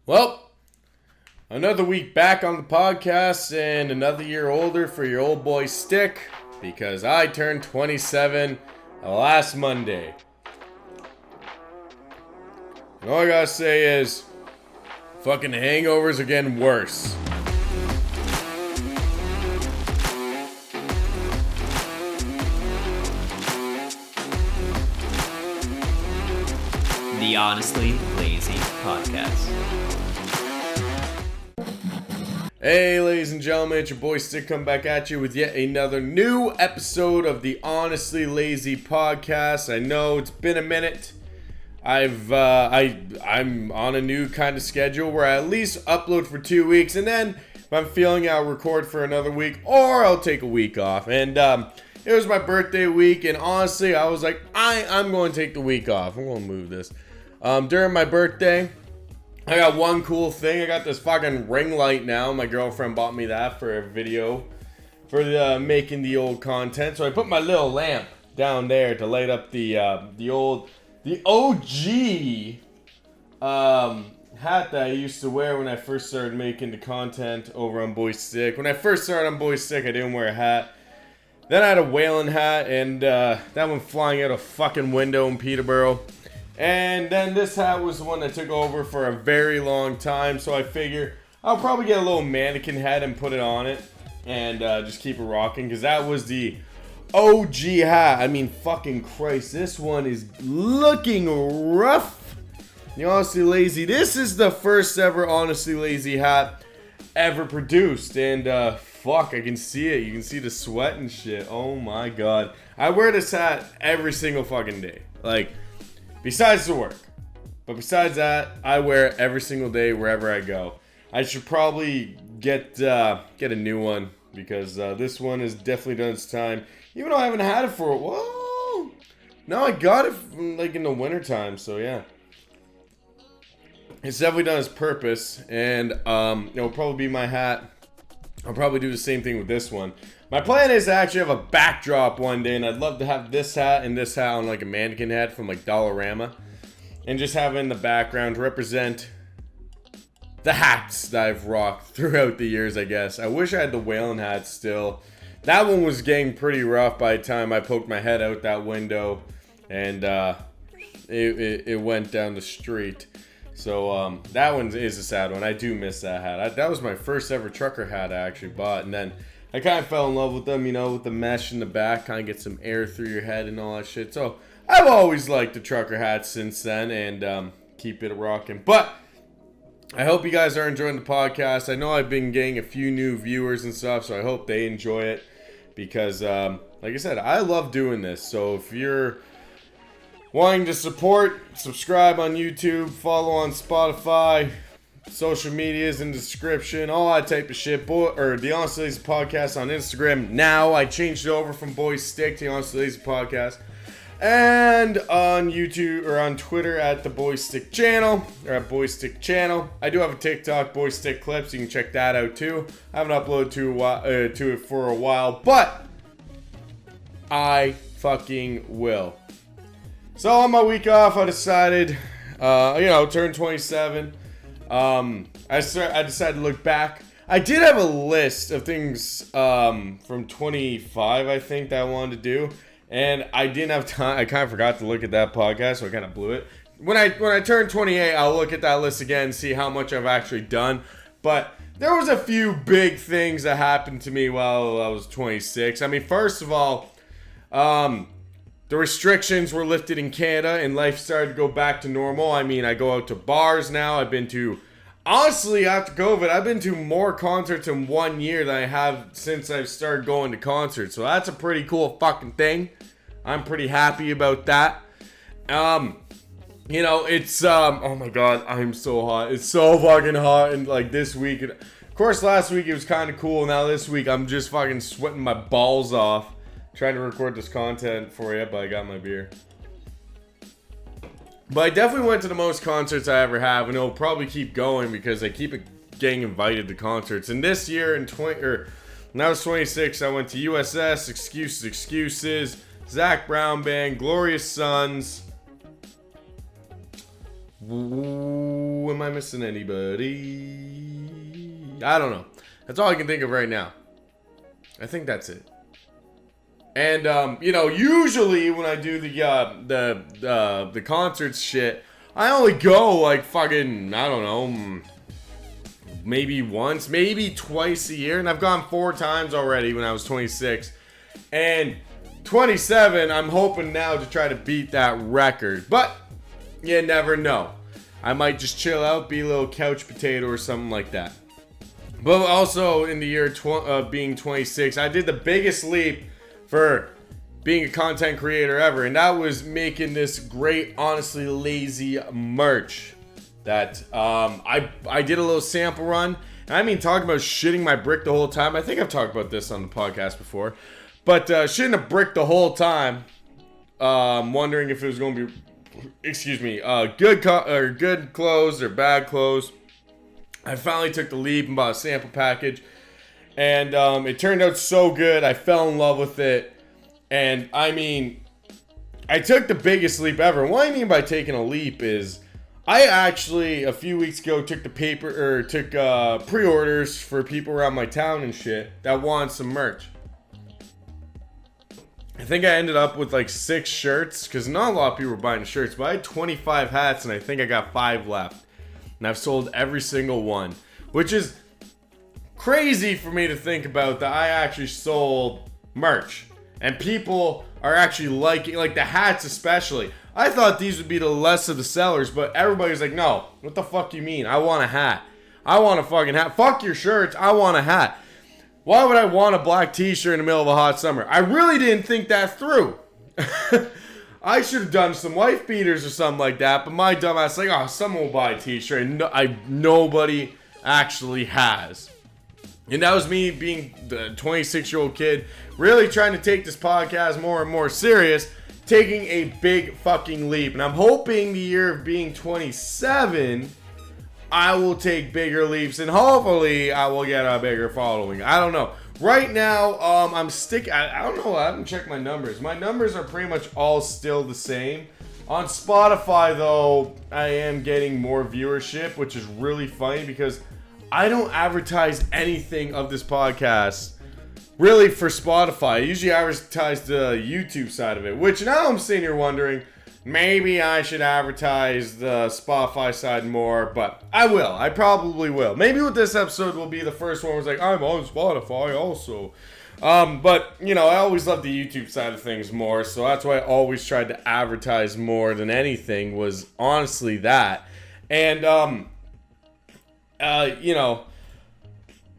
Well, another week back on the podcast and another year older for your old boy Stick because I turned 27 last Monday. And all I gotta say is, fucking hangovers are getting worse. The Honestly Lazy Podcast. Hey ladies and gentlemen, it's your boy Stick coming back at you with yet another new episode of the Honestly Lazy Podcast. I know it's been a minute. I'm on a new kind of schedule where I at least upload for 2 weeks, and then if I'm feeling I'll record for another week, or I'll take a week off. And it was my birthday week, and honestly, I was like, I'm going to take the week off. I'm going to move this. During my birthday, I got one cool thing. I got this fucking ring light now. My girlfriend bought me that for a video for making the old content. So I put my little lamp down there to light up the OG hat that I used to wear when I first started making the content over on BoyStick. When I first started on BoyStick, I didn't wear a hat. Then I had a whaling hat, and that went flying out a fucking window in Peterborough. And then this hat was the one that took over for a very long time, so I figure I'll probably get a little mannequin head and put it on it and just keep it rocking, because that was the OG hat. I mean, fucking Christ, this one is looking rough. The Honestly Lazy, this is the first ever Honestly Lazy hat ever produced, and fuck, I can see it. You can see the sweat and shit. Oh my god. I wear this hat every single fucking day. Like, besides the work. But besides that, I wear it every single day wherever I go. I should probably get a new one, because this one has definitely done its time. Even though I haven't had it for whoa. No, I got it like in the wintertime, so yeah. It's definitely done its purpose, and it'll probably be my hat. I'll probably do the same thing with this one. My plan is to actually have a backdrop one day, and I'd love to have this hat and this hat on like a mannequin hat from like Dollarama, and just have it in the background to represent the hats that I've rocked throughout the years, I guess. I wish I had the whaling hat still. That one was getting pretty rough by the time I poked my head out that window, and it went down the street. So that one is a sad one. I do miss that hat. That was my first ever trucker hat I actually bought, and then I kind of fell in love with them, you know, with the mesh in the back, kind of get some air through your head and all that shit. So I've always liked the trucker hats since then, and keep it rocking. But I hope you guys are enjoying the podcast. I know I've been getting a few new viewers and stuff, so I hope they enjoy it, because like I said, I love doing this. So if you're wanting to support, subscribe on YouTube, follow on Spotify, social medias in the description, all that type of shit. Or the Honestly Lazy Podcast on Instagram. Now I changed it over from BoyStick to the Honestly Lazy Podcast. And on YouTube or on Twitter at the BoyStick channel, or at BoyStick channel. I do have a TikTok, BoyStick Clips. You can check that out too. I haven't uploaded to it for a while, but I fucking will. So on my week off, I decided, turn 27. I decided to look back. I did have a list of things from 25, I think, that I wanted to do, and I didn't have time. I kind of forgot to look at that podcast, so I kind of blew it. When I turn 28, I'll look at that list again and see how much I've actually done. But there was a few big things that happened to me while I was 26. I mean, first of all, the restrictions were lifted in Canada and life started to go back to normal. I mean, I go out to bars now. Honestly, after COVID, I've been to more concerts in 1 year than I have since I've started going to concerts. So that's a pretty cool fucking thing. I'm pretty happy about that. It's, oh my god, I'm so hot. It's so fucking hot. And like this week, of course, last week it was kind of cool. Now this week, I'm just fucking sweating my balls off trying to record this content for you, but I got my beer. But I definitely went to the most concerts I ever have, and it'll probably keep going because I keep getting invited to concerts. And this year, when I was 26, I went to USS, Excuses, Zach Brown Band, Glorious Sons, and am I missing anybody? I don't know. That's all I can think of right now. I think that's it. And usually when I do the concerts shit, I only go like fucking, I don't know, maybe once, maybe twice a year, and I've gone 4 times already when I was 26. And 27, I'm hoping now to try to beat that record. But you never know. I might just chill out, be a little couch potato or something like that. But also in the year being 26, I did the biggest leap for being a content creator ever. And that was making this great, honestly lazy merch that I did a little sample run. And I mean, talking about shitting my brick the whole time. I think I've talked about this on the podcast before. But shitting a brick the whole time. Wondering if it was going to be, good clothes or bad clothes. I finally took the leap and bought a sample package. And it turned out so good. I fell in love with it. And I mean, I took the biggest leap ever. What I mean by taking a leap is I actually, a few weeks ago, took pre-orders for people around my town and shit that want some merch. I think I ended up with like 6 shirts, because not a lot of people were buying shirts, but I had 25 hats and I think I got 5 left. And I've sold every single one, which is crazy for me to think about, that I actually sold merch. And people are actually liking, like the hats especially. I thought these would be the less of the sellers, but everybody's like, no, what the fuck do you mean? I want a hat. I want a fucking hat. Fuck your shirts, I want a hat. Why would I want a black t-shirt in the middle of a hot summer? I really didn't think that through. I should have done some wife beaters or something like that, but my dumb ass like, oh, someone will buy a t-shirt, and nobody actually has. And that was me being the 26-year-old kid, really trying to take this podcast more and more serious, taking a big fucking leap. And I'm hoping the year of being 27, I will take bigger leaps, and hopefully I will get a bigger following. I don't know. Right now, I'm I don't know. I haven't checked my numbers. My numbers are pretty much all still the same. On Spotify, though, I am getting more viewership, which is really funny because I don't advertise anything of this podcast really for Spotify. I usually advertise the YouTube side of it, which now I'm sitting here wondering, maybe I should advertise the Spotify side more, but I will. I probably will. Maybe with this episode will be the first one where it's like, I'm on Spotify also. But, I always love the YouTube side of things more, so that's why I always tried to advertise more than anything, was honestly that. And,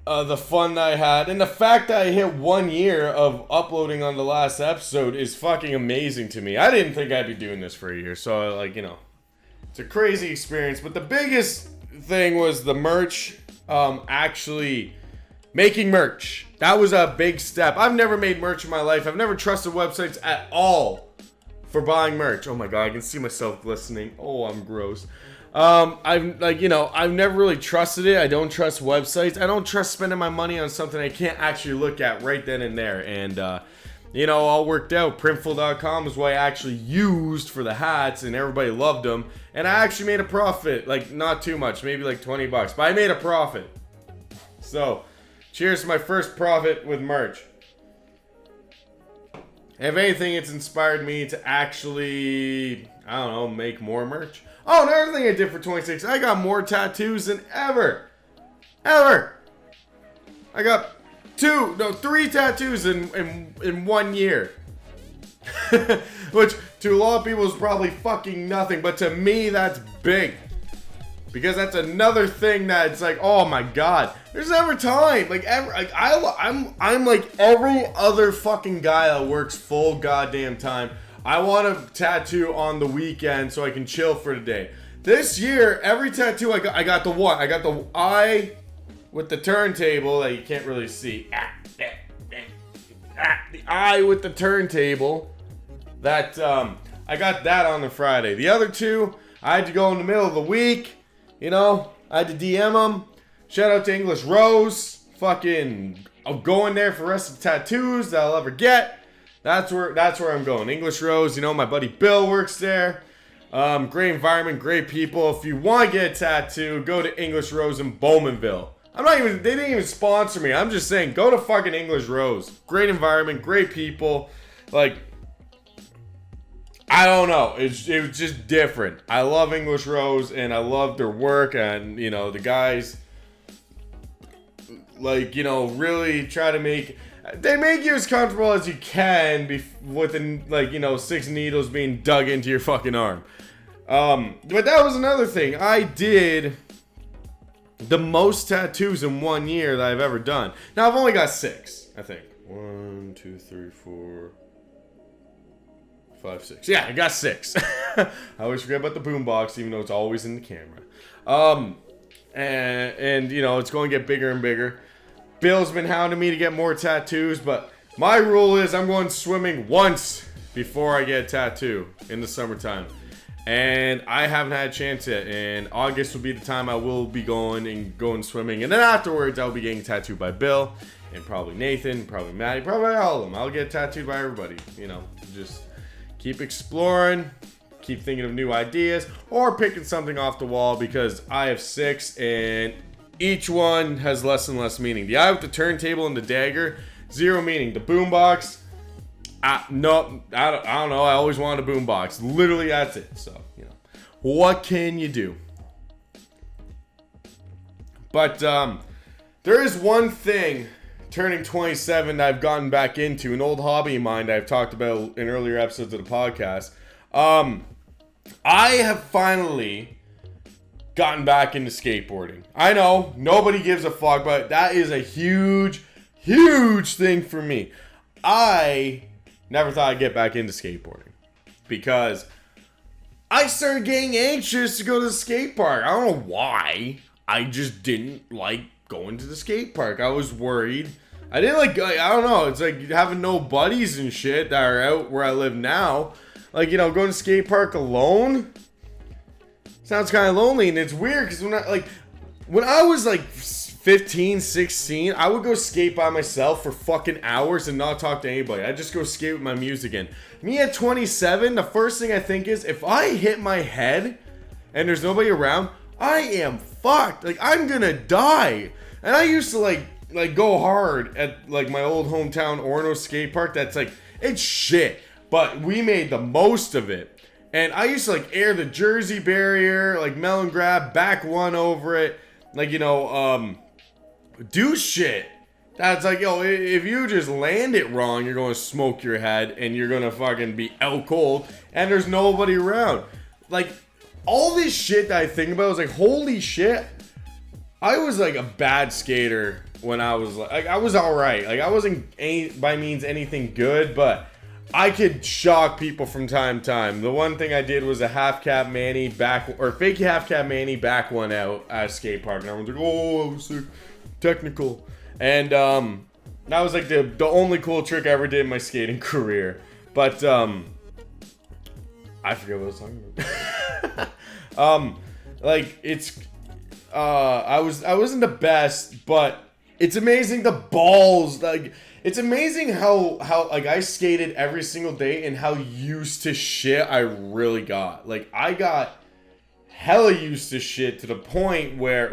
the fun that I had, and the fact that I hit 1 year of uploading on the last episode is fucking amazing to me. I didn't think I'd be doing this for a year, so it's a crazy experience. But the biggest thing was the merch, actually making merch. That was a big step. I've never made merch in my life. I've never trusted websites at all for buying merch. Oh my god, I can see myself glistening. Oh, I'm gross. I've never really trusted it. I don't trust websites. I don't trust spending my money on something I can't actually look at right then and there. And, all worked out. Printful.com is what I actually used for the hats, and everybody loved them. And I actually made a profit. Like, not too much, maybe like $20, but I made a profit. So, cheers to my first profit with merch. If anything, it's inspired me to actually, make more merch. Oh, another thing I did for 26, I got more tattoos than ever. I got 3 tattoos in 1 year. Which, to a lot of people, is probably fucking nothing. But to me, that's big. Because that's another thing that's like, oh my god. There's never time. I'm like every other fucking guy that works full goddamn time. I want a tattoo on the weekend so I can chill for the day. This year, every tattoo I got the what? I got the eye with the turntable that you can't really see. The eye with the turntable. That, I got that on the Friday. The other 2, I had to go in the middle of the week. I had to DM them. Shout out to English Rose. I'll go in there for the rest of the tattoos that I'll ever get. That's where I'm going. English Rose, my buddy Bill works there. Great environment, great people. If you want to get a tattoo, go to English Rose in Bowmanville. They didn't even sponsor me. I'm just saying, go to fucking English Rose. Great environment, great people. Like, I don't know. It was just different. I love English Rose, and I love their work, and, you know, the guys, like, you know, really try to they make you as comfortable as you can within, like, you know, 6 needles being dug into your fucking arm. But that was another thing. I did the most tattoos in 1 year that I've ever done. Now, I've only got 6, I think. 1, 2, 3, 4, 5, 6. Yeah, I got 6. I always forget about the boombox, even though it's always in the camera. And you know, it's going to get bigger and bigger. Bill's been hounding me to get more tattoos, but my rule is I'm going swimming once before I get a tattoo in the summertime. And I haven't had a chance yet, and August will be the time I will be going swimming, and then afterwards I'll be getting tattooed by Bill, and probably Nathan, probably Maddie, probably all of them. I'll get tattooed by everybody, you know, just keep exploring, keep thinking of new ideas, or picking something off the wall, because I have 6, and each one has less and less meaning. The eye with the turntable and the dagger, 0 meaning. The boombox, no, I don't know. I always wanted a boombox. Literally, that's it. So, you know, what can you do? But there is one thing, turning 27, that I've gotten back into, an old hobby of mine that I've talked about in earlier episodes of the podcast. I have finally gotten back into skateboarding. I know, nobody gives a fuck, but that is a huge, huge thing for me. I never thought I'd get back into skateboarding because I started getting anxious to go to the skate park. I don't know why. I just didn't like going to the skate park. I was worried. I didn't like, I don't know. It's like having no buddies and shit that are out where I live now. Like, you know, going to skate park alone sounds kind of lonely, and it's weird because when I was like 15, 16, I would go skate by myself for fucking hours and not talk to anybody. I'd just go skate with my music in. Me at 27, the first thing I think is, if I hit my head and there's nobody around, I am fucked. Like, I'm gonna die. And I used to like go hard at like my old hometown Orono skate park. That's like, it's shit, but we made the most of it. And I used to like air the Jersey barrier, like melon grab, back one over it, like, you know, do shit that's like, yo, if you just land it wrong, you're gonna smoke your head and you're gonna fucking be out cold and there's nobody around. Like, all this shit that I think about is like, holy shit, I was like a bad skater when I was like I was alright. Like, I wasn't by means anything good, but I could shock people from time to time. The one thing I did was a half cab Manny fake half cab Manny back one out at a skate park, and everyone's like, oh, it was so technical. And that was like the only cool trick I ever did in my skating career. But I forget what I was talking about. Like, it's I wasn't the best, but it's amazing the balls, like, it's amazing how like I skated every single day and how used to shit I really got. Like, I got hella used to shit to the point where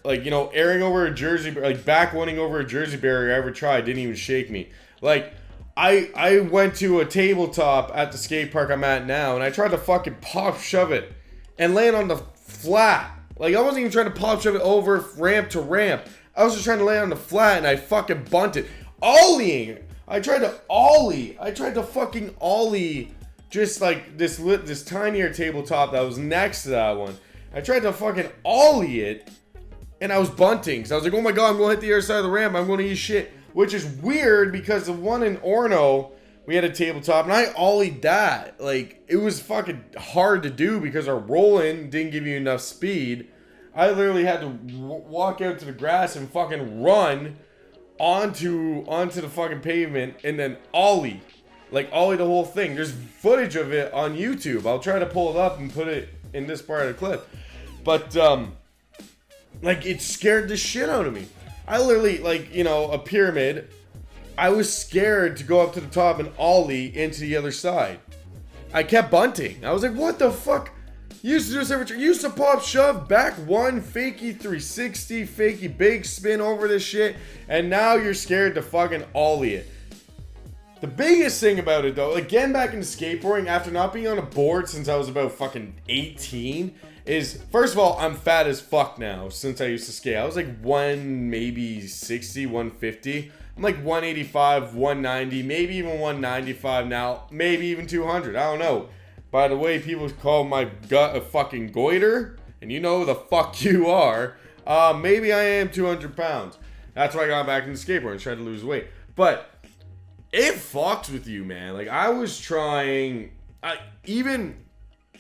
like, you know, airing over a Jersey, like back running over a Jersey barrier I ever tried didn't even shake me. Like, I went to a tabletop at the skate park I'm at now, and I tried to fucking pop shove it and land on the flat. Like, I wasn't even trying to pop shove it over ramp to ramp. I was just trying to land on the flat, and I fucking bunted. Ollieing! I tried to fucking ollie just like this tinier tabletop that was next to that one. I tried to fucking ollie it, and I was bunting. So I was like, oh my god, I'm going to hit the other side of the ramp. I'm going to eat shit. Which is weird, because the one in Orono, we had a tabletop, and I ollied that. Like, it was fucking hard to do because our rolling didn't give you enough speed. I literally had to walk out to the grass and fucking run onto the fucking pavement and then ollie. Like, ollie the whole thing. There's footage of it on YouTube. I'll try to pull it up and put it in this part of the clip. But, like, it scared the shit out of me. I literally, like, you know, a pyramid, I was scared to go up to the top and ollie into the other side. I kept bunting. I was like, what the fuck? You used to do this every time. You used to pop shove, back one, fakey 360, fakey big spin over this shit, and now you're scared to fucking ollie it. The biggest thing about it though, like getting back into skateboarding after not being on a board since I was about fucking 18 is, first of all, I'm fat as fuck now since I used to skate. I was like 160, 150. I'm like 185, 190, maybe even 195 now, maybe even 200. I don't know. By the way, people call my gut a fucking goiter, and you know who the fuck you are. Maybe I am 200 pounds. That's why I got back into skateboarding and tried to lose weight. But it fucks with you, man. Like, I was trying, even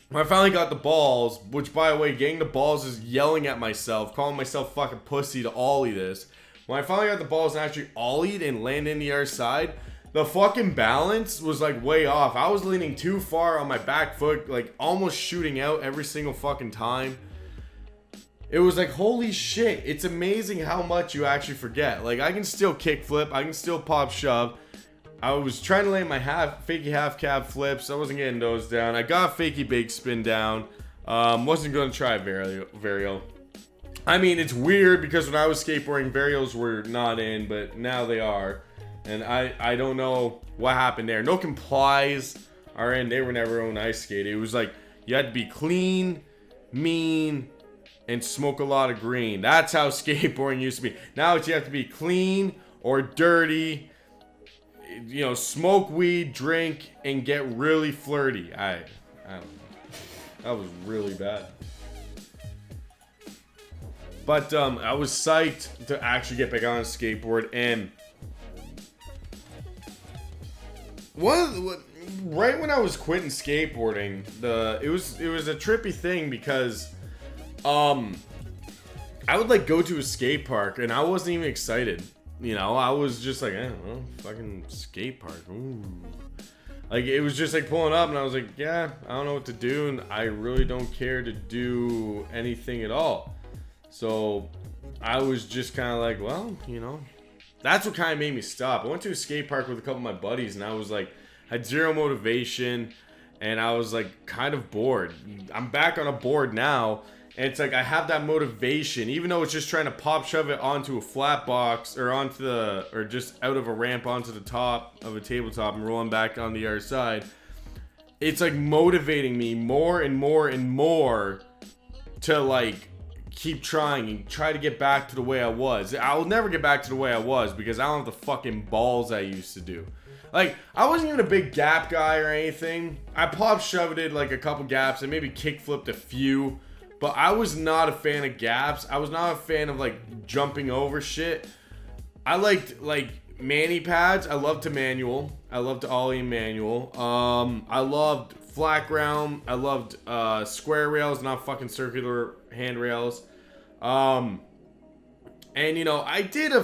when I finally got the balls, which, by the way, getting the balls is yelling at myself, calling myself fucking pussy to ollie this. When I finally got the balls and actually ollied and landed in the other side, the fucking balance was like way off. I was leaning too far on my back foot, like almost shooting out every single fucking time. It was like, holy shit, it's amazing how much you actually forget. Like, I can still kick flip, I can still pop shove. I was trying to land my fakey half cab flips. I wasn't getting those down. I got fakey big spin down. Wasn't going to try varial. I mean, it's weird because when I was skateboarding, varials were not in, but now they are. And I don't know what happened there. No complies are in. They were never on ice skate. It was like you had to be clean, mean, and smoke a lot of green. That's how skateboarding used to be. Now it's you have to be clean or dirty, you know, smoke weed, drink, and get really flirty. I don't know. That was really bad. But I was psyched to actually get back on a skateboard, and right when I was quitting skateboarding, it was a trippy thing because I would like go to a skate park and I wasn't even excited. You know, I was just like, well, fucking skate park. Ooh. Like, it was just like pulling up and I was like, yeah, I don't know what to do, and I really don't care to do anything at all. So I was just kind of like, well, you know, that's what kind of made me stop. I went to a skate park with a couple of my buddies and I was like, had zero motivation and I was like kind of bored. I'm back on a board now and it's like I have that motivation, even though it's just trying to pop shove it onto a flat box or or just out of a ramp onto the top of a tabletop and rolling back on the other side. It's like motivating me more and more and more to like keep trying and try to get back to the way I was. I will never get back to the way I was because I don't have the fucking balls I used to do. Like, I wasn't even a big gap guy or anything. I pop shoved it like a couple gaps and maybe kick flipped a few, but I was not a fan of gaps. I was not a fan of like jumping over shit. I liked like mani pads. I loved to manual. I loved to ollie and manual. I loved flat ground. I loved square rails, not fucking circular handrails. And you know, I did a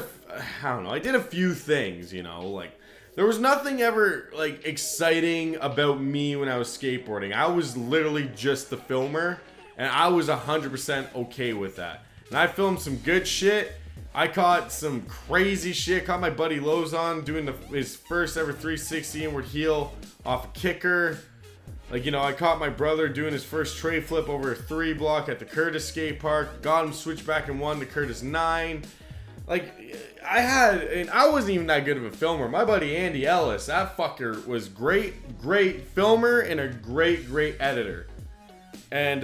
few things, you know, like there was nothing ever like exciting about me when I was skateboarding. I was literally just the filmer and I was 100% okay with that. And I filmed some good shit. I caught some crazy shit. Caught my buddy Lozon doing his first ever 360 inward heel off a kicker. Like, you know, I caught my brother doing his first tray flip over a 3 block at the Curtis skate park. Got him switch back in 1 to Curtis 9. Like, and I wasn't even that good of a filmer. My buddy Andy Ellis, that fucker was great filmer and a great editor. And,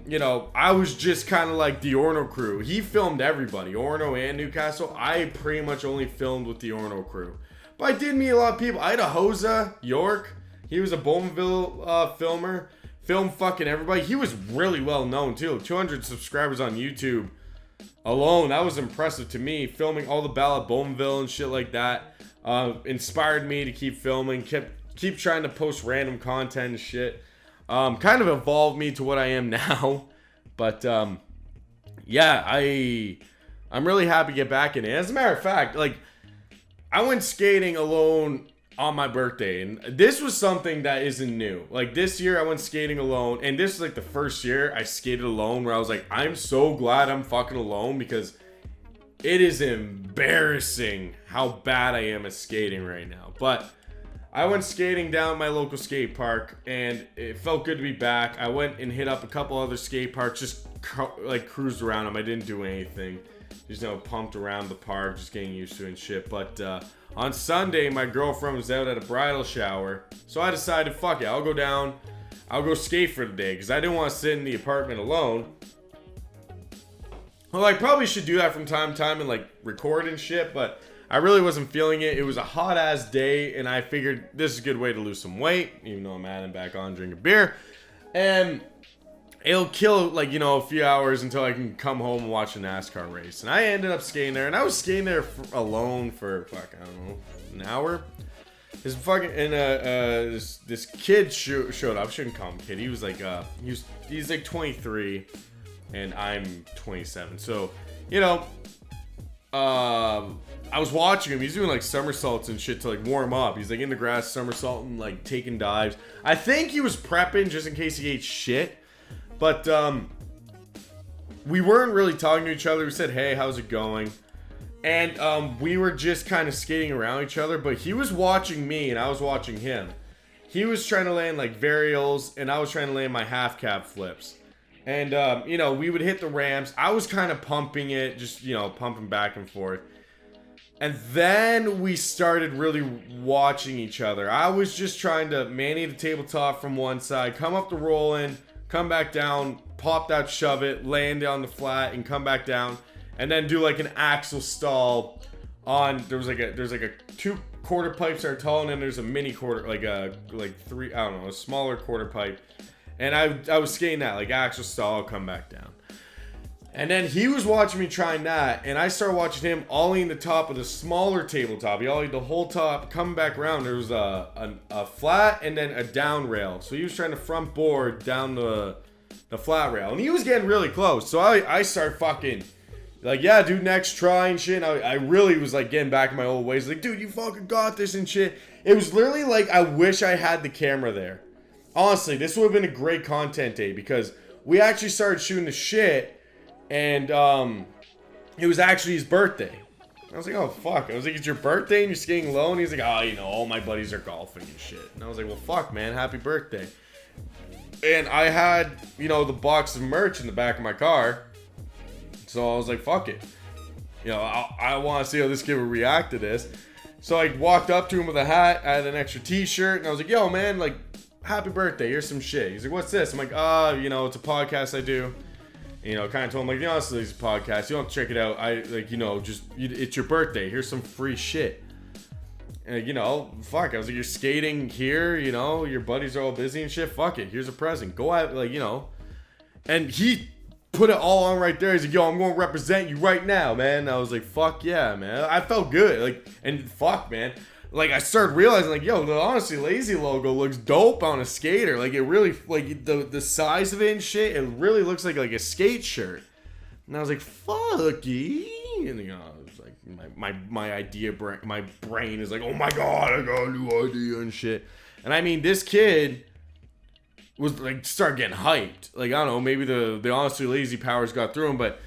you know, I was just kind of like the Orno crew. He filmed everybody, Orno and Newcastle. I pretty much only filmed with the Orno crew. But I did meet a lot of people. I had a Hosa, York. He was a Bowmanville filmer. Filmed fucking everybody. He was really well known too. 200 subscribers on YouTube alone. That was impressive to me. Filming all the battle at Bowmanville and shit like that. Inspired me to keep filming. Keep trying to post random content and shit. Kind of evolved me to what I am now. But yeah, I'm really happy to get back in it. As a matter of fact, like, I went skating alone on my birthday, and this was something that isn't new. Like, this year I went skating alone, and this is like the first year I skated alone where I was like, I'm so glad I'm fucking alone, because it is embarrassing how bad I am at skating right now. But I went skating down at my local skate park, and it felt good to be back. I went and hit up a couple other skate parks, just like cruised around them. I didn't do anything. Just, pumped around the park, just getting used to it and shit. But on Sunday, my girlfriend was out at a bridal shower, so I decided, fuck it, I'll go down. I'll go skate for the day, because I didn't want to sit in the apartment alone. Well, I probably should do that from time to time and, like, record and shit, but I really wasn't feeling it. It was a hot-ass day, and I figured this is a good way to lose some weight, even though I'm adding back on drinking beer. And it'll kill, like, a few hours until I can come home and watch a NASCAR race. And I ended up skating there, and I was skating there alone for, I don't know, an hour. This fucking, and this kid showed up. I shouldn't call him kid. He was like, he's like 23, and I'm 27. So, I was watching him. He's doing like somersaults and shit to like warm up. He's like in the grass somersaulting, like taking dives. I think he was prepping just in case he ate shit. But we weren't really talking to each other. We said, hey, how's it going? And we were just kind of skating around each other. But he was watching me and I was watching him. He was trying to land like varials and I was trying to land my half cab flips. And, we would hit the ramps. I was kind of pumping it, just, pumping back and forth. And then we started really watching each other. I was just trying to manny the tabletop from one side, come up the roll-in, come back down, pop that, shove it, land on the flat, and come back down. And then do like an axle stall on, there's like a 2 quarter pipes that are tall, and then there's a mini quarter, a smaller quarter pipe. And I was skating that, like axle stall, come back down. And then he was watching me trying that, and I started watching him ollieing the top of the smaller tabletop. He ollied the whole top, coming back around. There was a flat and then a down rail. So he was trying to front board down the flat rail. And he was getting really close. So I started fucking, like, yeah, dude, next try and shit. And I really was, like, getting back in my old ways. Like, dude, you fucking got this and shit. It was literally like, I wish I had the camera there. Honestly, this would have been a great content day because we actually started shooting the shit. And it was actually his birthday. I was like, oh fuck. I was like, it's your birthday and you're skating low? And he's like, oh, all my buddies are golfing and shit. And I was like, well fuck, man, happy birthday. And I had, the box of merch in the back of my car. So I was like, fuck it. I want to see how this kid would react to this. So I walked up to him with a hat. I had an extra t-shirt. And I was like, yo man, like, happy birthday. Here's some shit. He's like, what's this? I'm like, it's a podcast I do. Kind of told him, like, honestly, it's a podcast. You don't have to check it out. It's your birthday. Here's some free shit. And, fuck. I was like, you're skating here, your buddies are all busy and shit. Fuck it. Here's a present. Go out, And he put it all on right there. He's like, yo, I'm going to represent you right now, man. I was like, fuck yeah, man. I felt good. Like, and fuck, man. Like, I started realizing, like, yo, the Honestly Lazy logo looks dope on a skater. Like, it really, like, the size of it and shit, it really looks like a skate shirt. And I was like, fuck yeah. And, it was like, my idea, my brain is like, oh my god, I got a new idea and shit. And I mean, this kid was, like, started getting hyped. Like, I don't know, maybe the Honestly Lazy powers got through him, but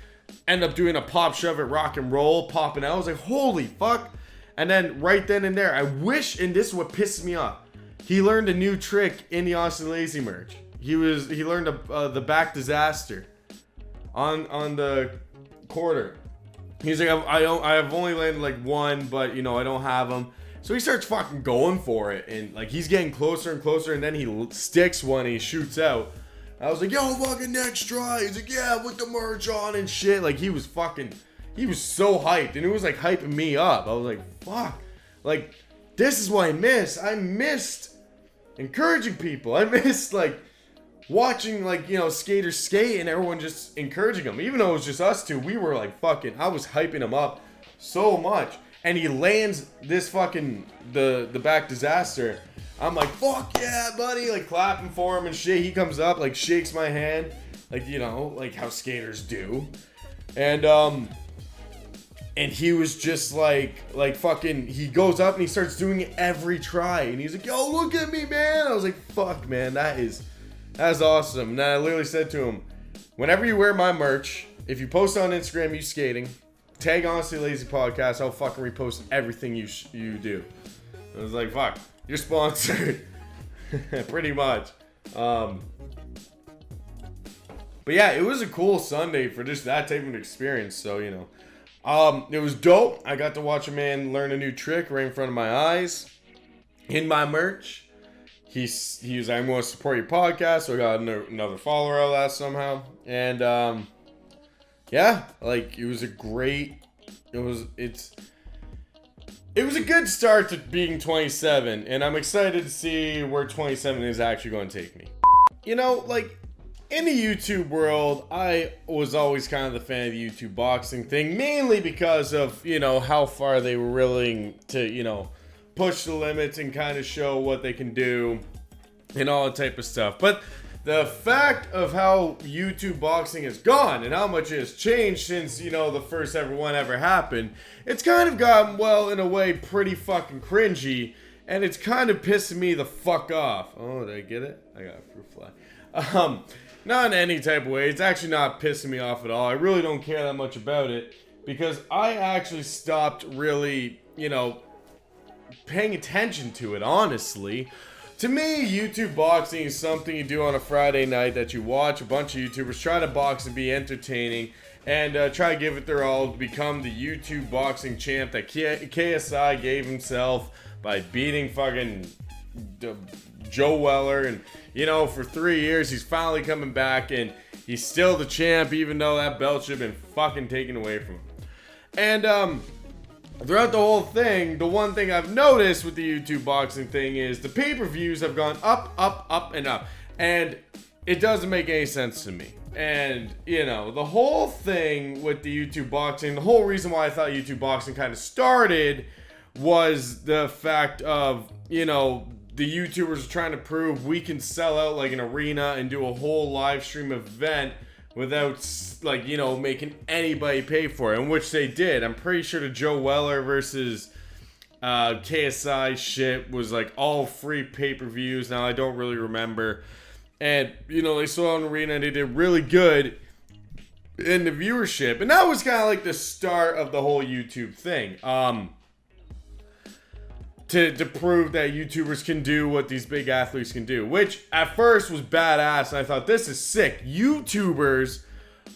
ended up doing a pop shove at rock and roll, popping out. I was like, holy fuck. And then right then and there, I wish, and this is what pisses me off, he learned a new trick in the Honestly Lazy merch. He learned the back disaster on the quarter. He's like, I've only landed like one, but I don't have them. So he starts fucking going for it, and like he's getting closer and closer, and then he sticks one and he shoots out. I was like, yo, fucking next try. He's like, yeah, with the merch on and shit. Like he was so hyped, and it was like hyping me up. I was like, fuck. Like, this is what I miss. I missed encouraging people. I missed, like, watching, like, skaters skate and everyone just encouraging them. Even though it was just us two, we were like I was hyping him up so much. And he lands this fucking, the back disaster. I'm like, fuck yeah, buddy. Like, clapping for him and shit. He comes up, like, shakes my hand. Like, like how skaters do. And he was just like fucking, he goes up and he starts doing it every try. And he's like, yo, look at me, man. I was like, fuck, man, that's awesome. And then I literally said to him, whenever you wear my merch, if you post on Instagram you skating, tag Honestly Lazy Podcast, I'll fucking repost everything you do. I was like, fuck. you're sponsored. Pretty much. But yeah, it was a cool Sunday for just that type of experience. So, you know, it was dope. I got to watch a man learn a new trick right in front of my eyes. In my merch. He was like, I'm going to support your podcast. So I got another follower out of that somehow. And, yeah, like, it was a good start to being 27, and I'm excited to see where 27 is actually going to take me. You know, like, in the YouTube world, I was always kind of the fan of the YouTube boxing thing, mainly because of, you know, how far they were willing to, you know, push the limits and kind of show what they can do and all that type of stuff. But the fact of how YouTube boxing has gone and how much it has changed since, you know, the first ever one ever happened, it's kind of gotten, well, in a way, pretty fucking cringy, and it's kind of pissing me the fuck off. Oh, did I get it? I got a fruit fly. Not in any type of way. It's actually not pissing me off at all. I really don't care that much about it because I actually stopped really, you know, paying attention to it, honestly. To me, YouTube boxing is something you do on a Friday night that you watch a bunch of YouTubers try to box and be entertaining and try to give it their all to become the YouTube boxing champ that KSI gave himself by beating fucking Joe Weller. And, you know, for 3 years, he's finally coming back and he's still the champ even though that belt should have been fucking taken away from him. And, throughout the whole thing, the one thing I've noticed with the YouTube boxing thing is the pay-per-views have gone up, up, up, and up. And it doesn't make any sense to me. And, you know, the whole thing with the YouTube boxing, the whole reason why I thought YouTube boxing kind of started was the fact of, you know, the YouTubers are trying to prove we can sell out like an arena and do a whole live stream event without, like, you know, making anybody pay for it, in which they did. I'm pretty sure the Joe Weller versus KSI shit was, like, all free pay-per-views. Now, I don't really remember. And, you know, they sold an arena and they did really good in the viewership. And that was kind of like the start of the whole YouTube thing. To prove that YouTubers can do what these big athletes can do, which at first was badass, and I thought, this is sick. YouTubers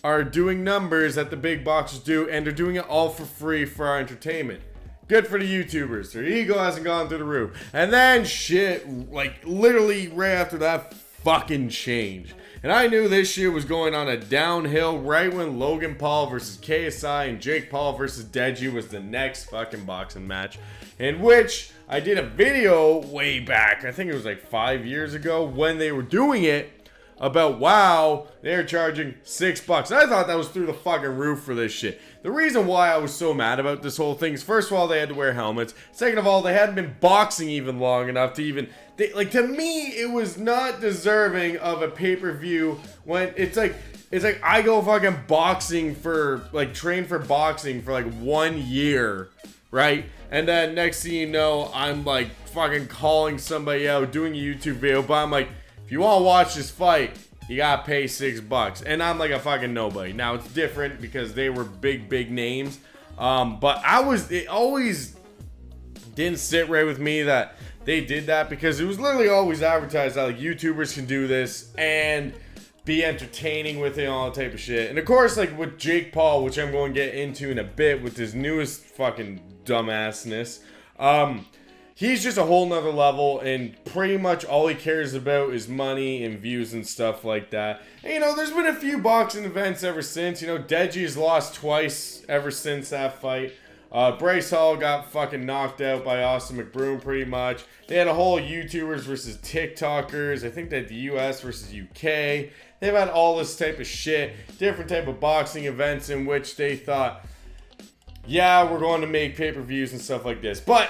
are doing numbers that the big boxers do, and they're doing it all for free for our entertainment. Good for the YouTubers. Their ego hasn't gone through the roof. And then shit, like, literally right after that, fucking changed. And I knew this shit was going on a downhill right when Logan Paul versus KSI and Jake Paul versus Deji was the next fucking boxing match, in which I did a video way back, I think it was like 5 years ago, when they were doing it, about, wow, they're charging $6. And I thought that was through the fucking roof for this shit. The reason why I was so mad about this whole thing is, first of all, they had to wear helmets. Second of all, they hadn't been boxing even long enough to even... like, to me, it was not deserving of a pay-per-view when it's like I go fucking boxing for, like, train for boxing for, like, 1 year, right? And then next thing you know, I'm, like, fucking calling somebody out, doing a YouTube video, but I'm like, if you want to watch this fight, you gotta pay $6. And I'm like a fucking nobody. Now, it's different because they were big names. But it always didn't sit right with me that they did that, because it was literally always advertised that, like, YouTubers can do this and be entertaining with it and all that type of shit. And of course, like, with Jake Paul, which I'm going to get into in a bit with his newest fucking dumbassness, he's just a whole nother level, and pretty much all he cares about is money and views and stuff like that. And, you know, there's been a few boxing events ever since. You know, Deji's lost twice ever since that fight. Bryce Hall got fucking knocked out by Austin Mcbroom pretty much. They had a whole YouTubers versus TikTokers. I think they had the US versus UK. They've had all this type of shit. Different type of boxing events in which they thought, yeah, we're going to make pay-per-views and stuff like this. But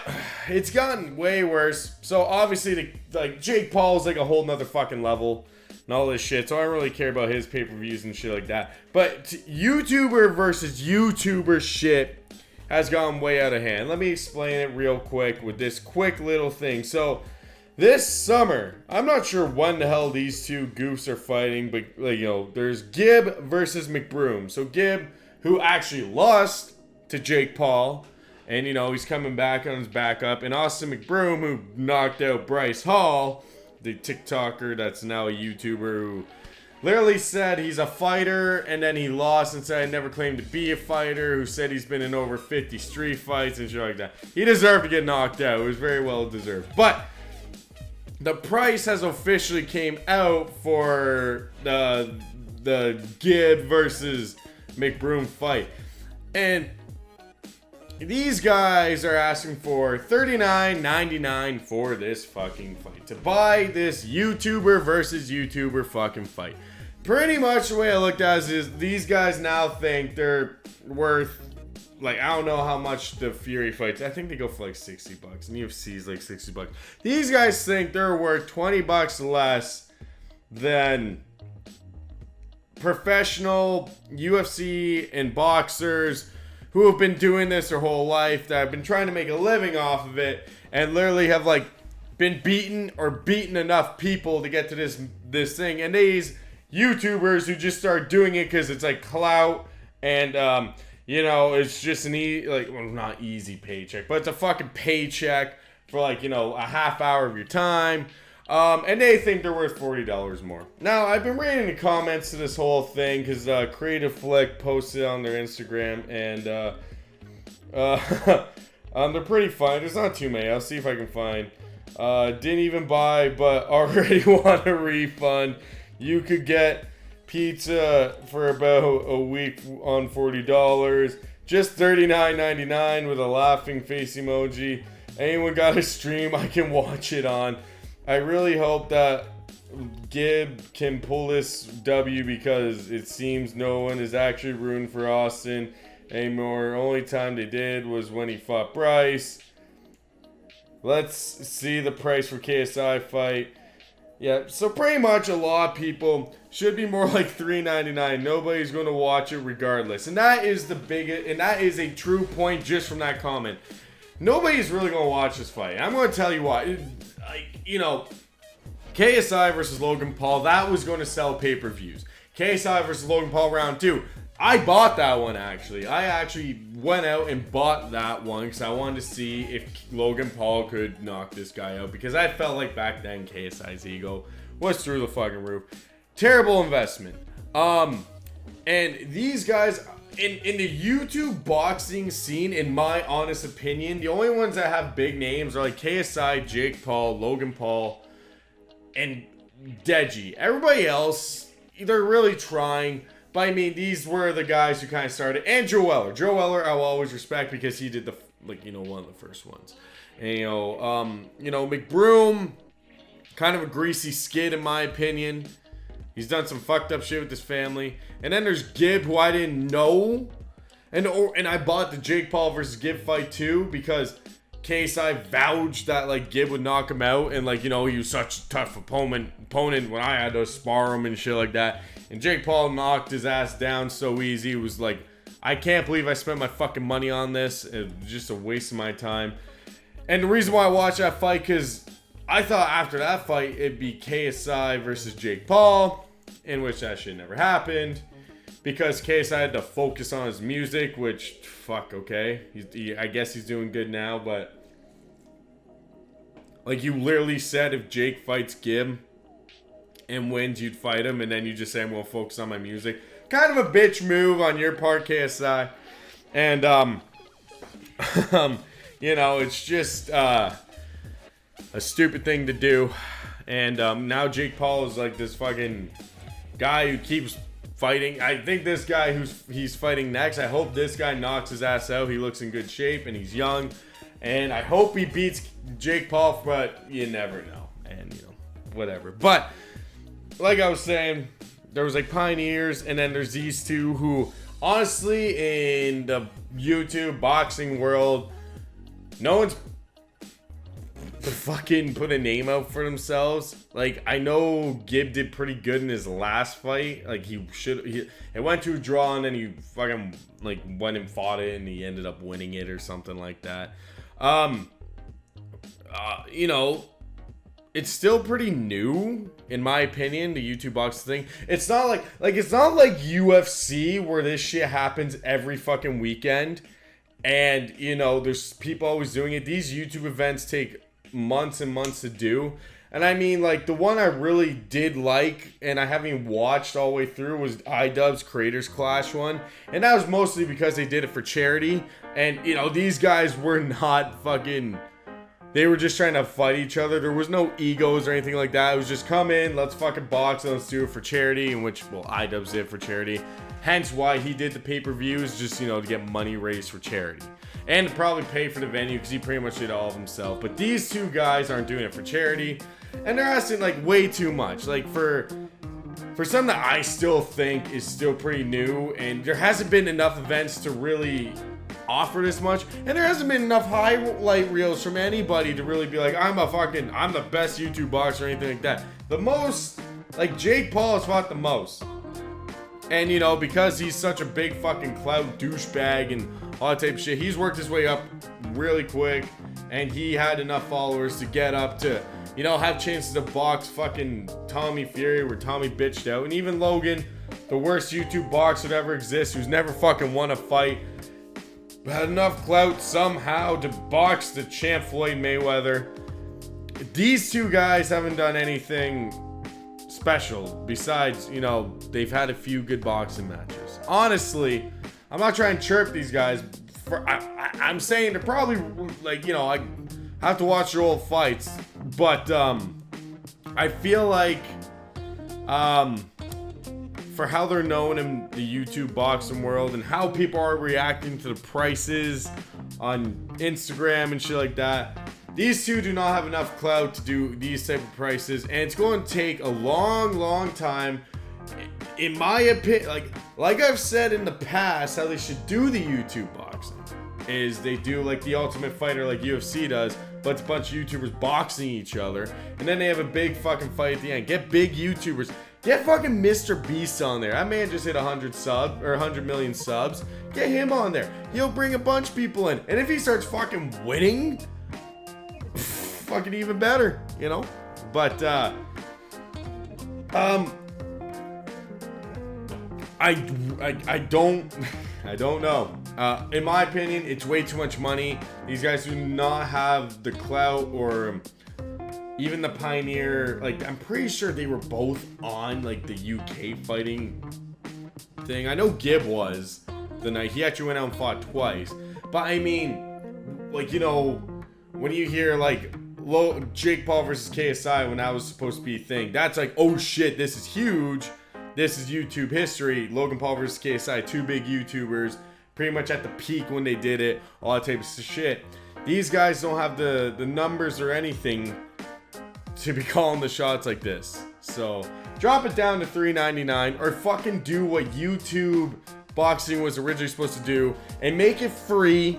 it's gotten way worse. So obviously, like, Jake Paul is like a whole nother fucking level and all this shit. So I don't really care about his pay-per-views and shit like that. But YouTuber versus YouTuber shit has gone way out of hand. Let me explain it real quick with this quick little thing. So this summer, I'm not sure when the hell these two goofs are fighting, but, like, you know, there's Gib versus Mcbroom. So Gib, who actually lost to Jake Paul, And, you know, he's coming back on his backup. And Austin Mcbroom, who knocked out Bryce Hall, the TikToker that's now a YouTuber who literally said he's a fighter, and then he lost and said I never claimed to be a fighter, who said he's been in over 50 street fights and shit like that. He deserved to get knocked out. It was very well deserved. But the price has officially came out for the Gibb versus Mcbroom fight. And these guys are asking for $39.99 for this fucking fight. To buy this YouTuber versus YouTuber fucking fight. Pretty much the way I looked at it is these guys now think they're worth, like, I don't know how much the Fury fights. I think they go for like $60. And UFC's like $60. These guys think they're worth $20 less than professional UFC and boxers who have been doing this their whole life, that have been trying to make a living off of it, and literally have like been beaten enough people to get to this thing. And these YouTubers who just start doing it because it's like clout, and you know, it's just not easy paycheck, but it's a fucking paycheck for, like, you know, a half hour of your time. And they think they're worth $40 more. Now, I've been reading the comments to this whole thing because Creative Flick posted on their Instagram, and they're pretty fun. There's not too many. I'll see if I can find. Didn't even buy, but already want a refund. You could get pizza for about a week on $40. Just $39.99 with a laughing face emoji. Anyone got a stream I can watch it on? I really hope that Gibb can pull this W, because it seems no one is actually rooting for Austin anymore. Only time they did was when he fought Bryce. Let's see the price for KSI fight. Yeah, so pretty much a lot of people should be more like $3.99. Nobody's going to watch it regardless. And that is the biggest, and that is a true point just from that comment. Nobody's really going to watch this fight. I'm going to tell you why. You know, KSI versus Logan Paul, that was going to sell pay-per-views. KSI versus Logan Paul round 2. I bought that one, actually. I actually went out and bought that one because I wanted to see if Logan Paul could knock this guy out, because I felt like back then KSI's ego was through the fucking roof. Terrible investment. And these guys, in the YouTube boxing scene, in my honest opinion, the only ones that have big names are like KSI, Jake Paul, Logan Paul, and Deji. Everybody else, they're really trying. But I mean, these were the guys who kind of started. And Joe Weller. Joe Weller, I will always respect because he did one of the first ones. And, Mcbroom, kind of a greasy skid in my opinion. He's done some fucked up shit with his family. And then there's Gibb, who I didn't know. And I bought the Jake Paul versus Gibb fight too, because KSI vouched that, like, Gibb would knock him out. And, like, he was such a tough opponent when I had to spar him and shit like that. And Jake Paul knocked his ass down so easy. It was like, I can't believe I spent my fucking money on this. It was just a waste of my time. And the reason why I watched that fight, because I thought after that fight, it'd be KSI versus Jake Paul, in which that shit never happened. Because KSI had to focus on his music, which, fuck, okay. I guess he's doing good now, but like, you literally said if Jake fights Gibb and wins, you'd fight him, and then you just say, I'm going to focus on my music. Kind of a bitch move on your part, KSI. And, it's just a stupid thing to do. And now Jake Paul is like this fucking guy who keeps fighting. I think this guy he's fighting next, I hope this guy knocks his ass out. He looks in good shape, and he's young. And I hope he beats Jake Paul, but you never know. And, whatever. But like I was saying, there was like pioneers, and then there's these two who, honestly, in the YouTube boxing world, no one's fucking put a name out for themselves. Like, I know Gibb did pretty good in his last fight. Like, it went to a draw, and then he fucking like went and fought it, and he ended up winning it or something like that. It's still pretty new, in my opinion, the YouTube boxing thing. It's not like UFC where this shit happens every fucking weekend. And, you know, there's people always doing it. These YouTube events take months and months to do. And I mean, like, the one I really did like, and I haven't even watched all the way through, was iDubbbz's Creators Clash one. And that was mostly because they did it for charity. And, you know, these guys were not fucking... They were just trying to fight each other. There was no egos or anything like that. It was just come in, let's fucking box, and let's do it for charity. In which, well, iDubbbz did for charity. Hence why he did the pay-per-views, just, you know, to get money raised for charity. And to probably pay for the venue, because he pretty much did all of himself. But these two guys aren't doing it for charity. And they're asking, like, way too much. Like, for something that I still think is still pretty new. And there hasn't been enough events to really offer this much. And there hasn't been enough highlight reels from anybody to really be like, I'm the best YouTube boxer or anything like that. The most, like, Jake Paul has fought the most. And, you know, because he's such a big fucking clout douchebag and all that type of shit, he's worked his way up really quick. And he had enough followers to get up to, you know, have chances to box fucking Tommy Fury, where Tommy bitched out. And even Logan, the worst YouTube boxer to ever exist, who's never fucking won a fight, had enough clout somehow to box the champ Floyd Mayweather. These two guys haven't done anything special besides, you know, they've had a few good boxing matches. Honestly, I'm not trying to chirp these guys. I'm saying they're probably, like, you know, I have to watch their old fights, but I feel like for how they're known in the YouTube boxing world and how people are reacting to the prices on Instagram and shit like that, these two do not have enough clout to do these type of prices, and it's going to take a long time. In my opinion, like I've said in the past, how they should do the YouTube boxing is they do like the Ultimate Fighter, like UFC does, but it's a bunch of YouTubers boxing each other, and then they have a big fucking fight at the end. Get big YouTubers. Get fucking Mr. Beast on there. That man just hit 100 million subs. Get him on there. He'll bring a bunch of people in. And if he starts fucking winning, fucking even better, you know? But, I don't know. In my opinion, it's way too much money. These guys do not have the clout or even the Pioneer. Like, I'm pretty sure they were both on, like, the UK fighting thing. I know Gibb was the night. He actually went out and fought twice. But, I mean, like, you know, when you hear, like, Jake Paul versus KSI when that was supposed to be a thing, that's like, oh shit, this is huge. This is YouTube history. Logan Paul versus KSI, two big YouTubers, pretty much at the peak when they did it, all that type of shit. These guys don't have the numbers or anything to be calling the shots like this. So drop it down to $3.99 or fucking do what YouTube boxing was originally supposed to do and make it free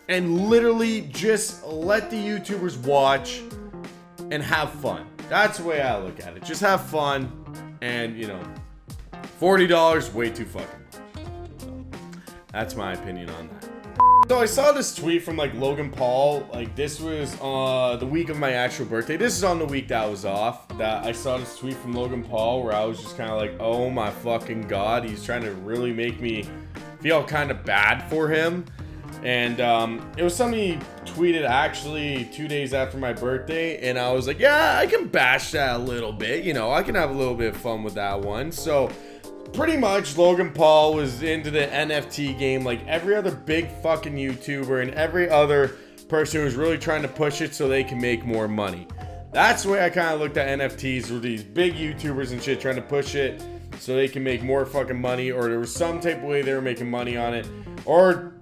and literally just let the YouTubers watch and have fun. That's the way I look at it. Just have fun, and, you know, $40, way too fucking much. So, that's my opinion on that. So I saw this tweet from, like, Logan Paul. Like, this was the week of my actual birthday. This is on the week that I was off. That I saw this tweet from Logan Paul where I was just kind of like, oh my fucking god, he's trying to really make me feel kind of bad for him. And it was something he tweeted actually 2 days after my birthday, and I was like, yeah, I can bash that a little bit, you know, I can have a little bit of fun with that one. So pretty much Logan Paul was into the NFT game like every other big fucking YouTuber and every other person who's really trying to push it so they can make more money. That's the way I kind of looked at NFTs, were these big YouTubers and shit trying to push it so they can make more fucking money, or there was some type of way they were making money on it, or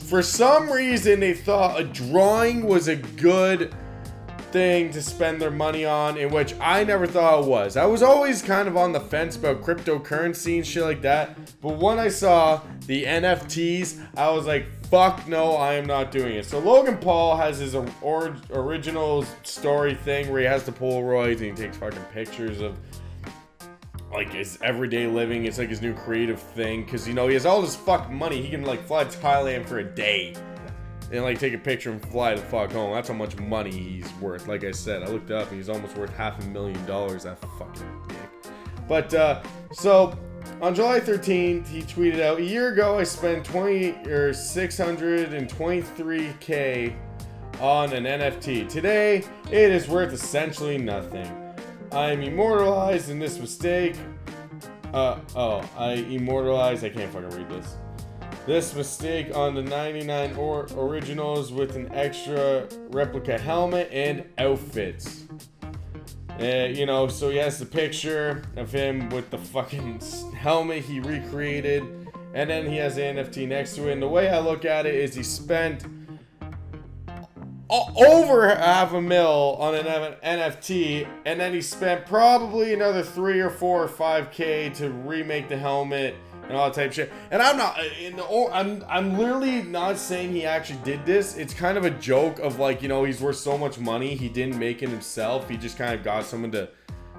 for some reason they thought a drawing was a good thing to spend their money on, in which I never thought it was. I was always kind of on the fence about cryptocurrency and shit like that, but when I saw the NFTs, I was like, fuck no, I am not doing it. So Logan Paul has his original story thing where he has the Polaroids and he takes fucking pictures of like his everyday living. It's like his new creative thing, because, you know, he has all this fucking money. He can like fly to Thailand for a day and like take a picture and fly the fuck home. That's how much money he's worth. Like I said, I looked up and he's almost worth $500,000, that fucking dick. But so On July 13th, he tweeted out, "A year ago, I spent $623K on an NFT. Today, it is worth essentially nothing. I am immortalized in this mistake." I can't fucking read this. This mistake on the 99 originals with an extra replica helmet and outfits. So he has the picture of him with the fucking helmet he recreated, and then he has the NFT next to it. And the way I look at it is he spent over $500,000 on an NFT, and then he spent probably another $3 or $4 or $5K to remake the helmet and all that type of shit. And I'm literally not saying he actually did this. It's kind of a joke of like, he's worth so much money, he didn't make it himself. He just kind of got someone to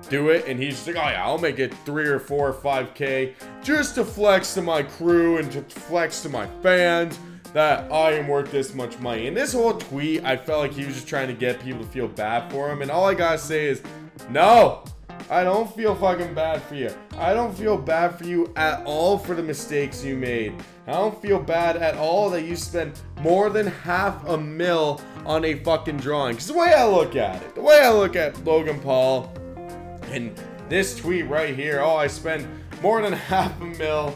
do it, and he's just like, oh yeah, I'll make it 3 or 4 or 5K just to flex to my crew and to flex to my fans that I am worth this much money. And this whole tweet, I felt like he was just trying to get people to feel bad for him. And all I gotta say is, no, I don't feel fucking bad for you. I don't feel bad for you at all for the mistakes you made. I don't feel bad at all that you spent more than $500,000 on a fucking drawing. Because the way I look at it, the way I look at Logan Paul and this tweet right here, I spent more than $500,000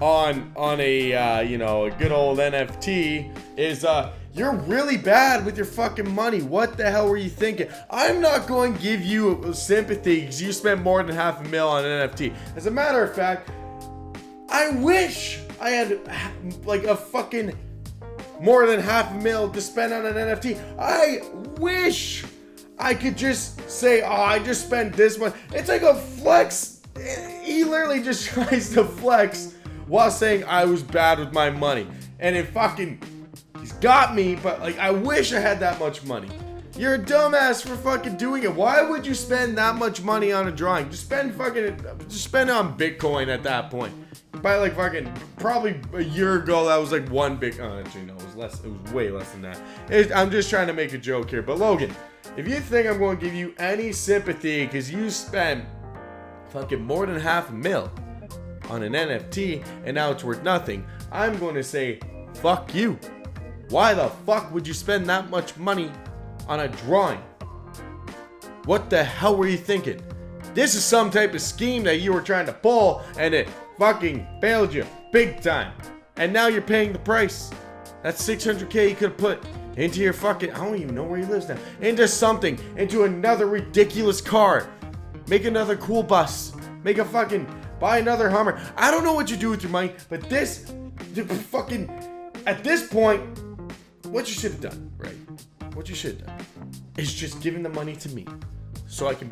on a a good old NFT, is you're really bad with your fucking money. What the hell were you thinking? I'm not going to give you sympathy because you spent more than $500,000 on an NFT. As a matter of fact, I wish I had like a fucking more than $500,000 to spend on an NFT. I wish I could just say, I just spent this much. It's like a flex. He literally just tries to flex while saying I was bad with my money. And he's got me, but like, I wish I had that much money. You're a dumbass for fucking doing it. Why would you spend that much money on a drawing? Just spend it on Bitcoin at that point. By like fucking, probably a year ago, that was like one actually no, it was less, it was way less than that. I'm just trying to make a joke here. But Logan, if you think I'm going to give you any sympathy because you spent fucking more than $500,000 on an NFT and now it's worth nothing, I'm going to say, fuck you. Why the fuck would you spend that much money on a drawing? What the hell were you thinking? This is some type of scheme that you were trying to pull and it fucking failed you big time. And now you're paying the price. That's $600K you could have put into your fucking, I don't even know where he lives now, into something, into another ridiculous car. Make another cool bus. Buy another Hummer. I don't know what you do with your money, but at this point, what you should have done, right? What you should have done is just giving the money to me so I can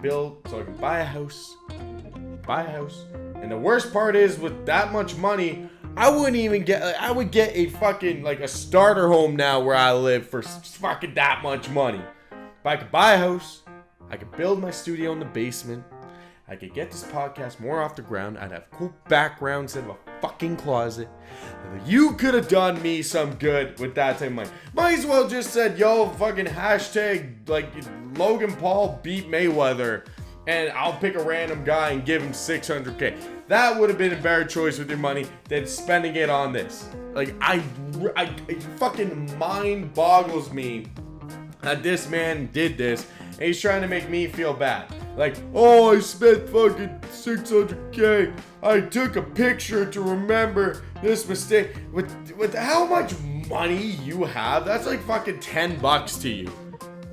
buy a house. And the worst part is, with that much money, I would get a fucking, like a starter home now where I live for fucking that much money. If I could buy a house, I could build my studio in the basement, I could get this podcast more off the ground, I'd have cool background instead of a fucking closet. You could have done me some good with that type of money. Might as well just said, yo, fucking hashtag, like, Logan Paul beat Mayweather, and I'll pick a random guy and give him $600K. That would have been a better choice with your money than spending it on this. Like, it fucking mind boggles me that this man did this, and he's trying to make me feel bad. Like, I spent fucking $600K. I took a picture to remember this mistake. With how much money you have, that's like fucking $10 to you.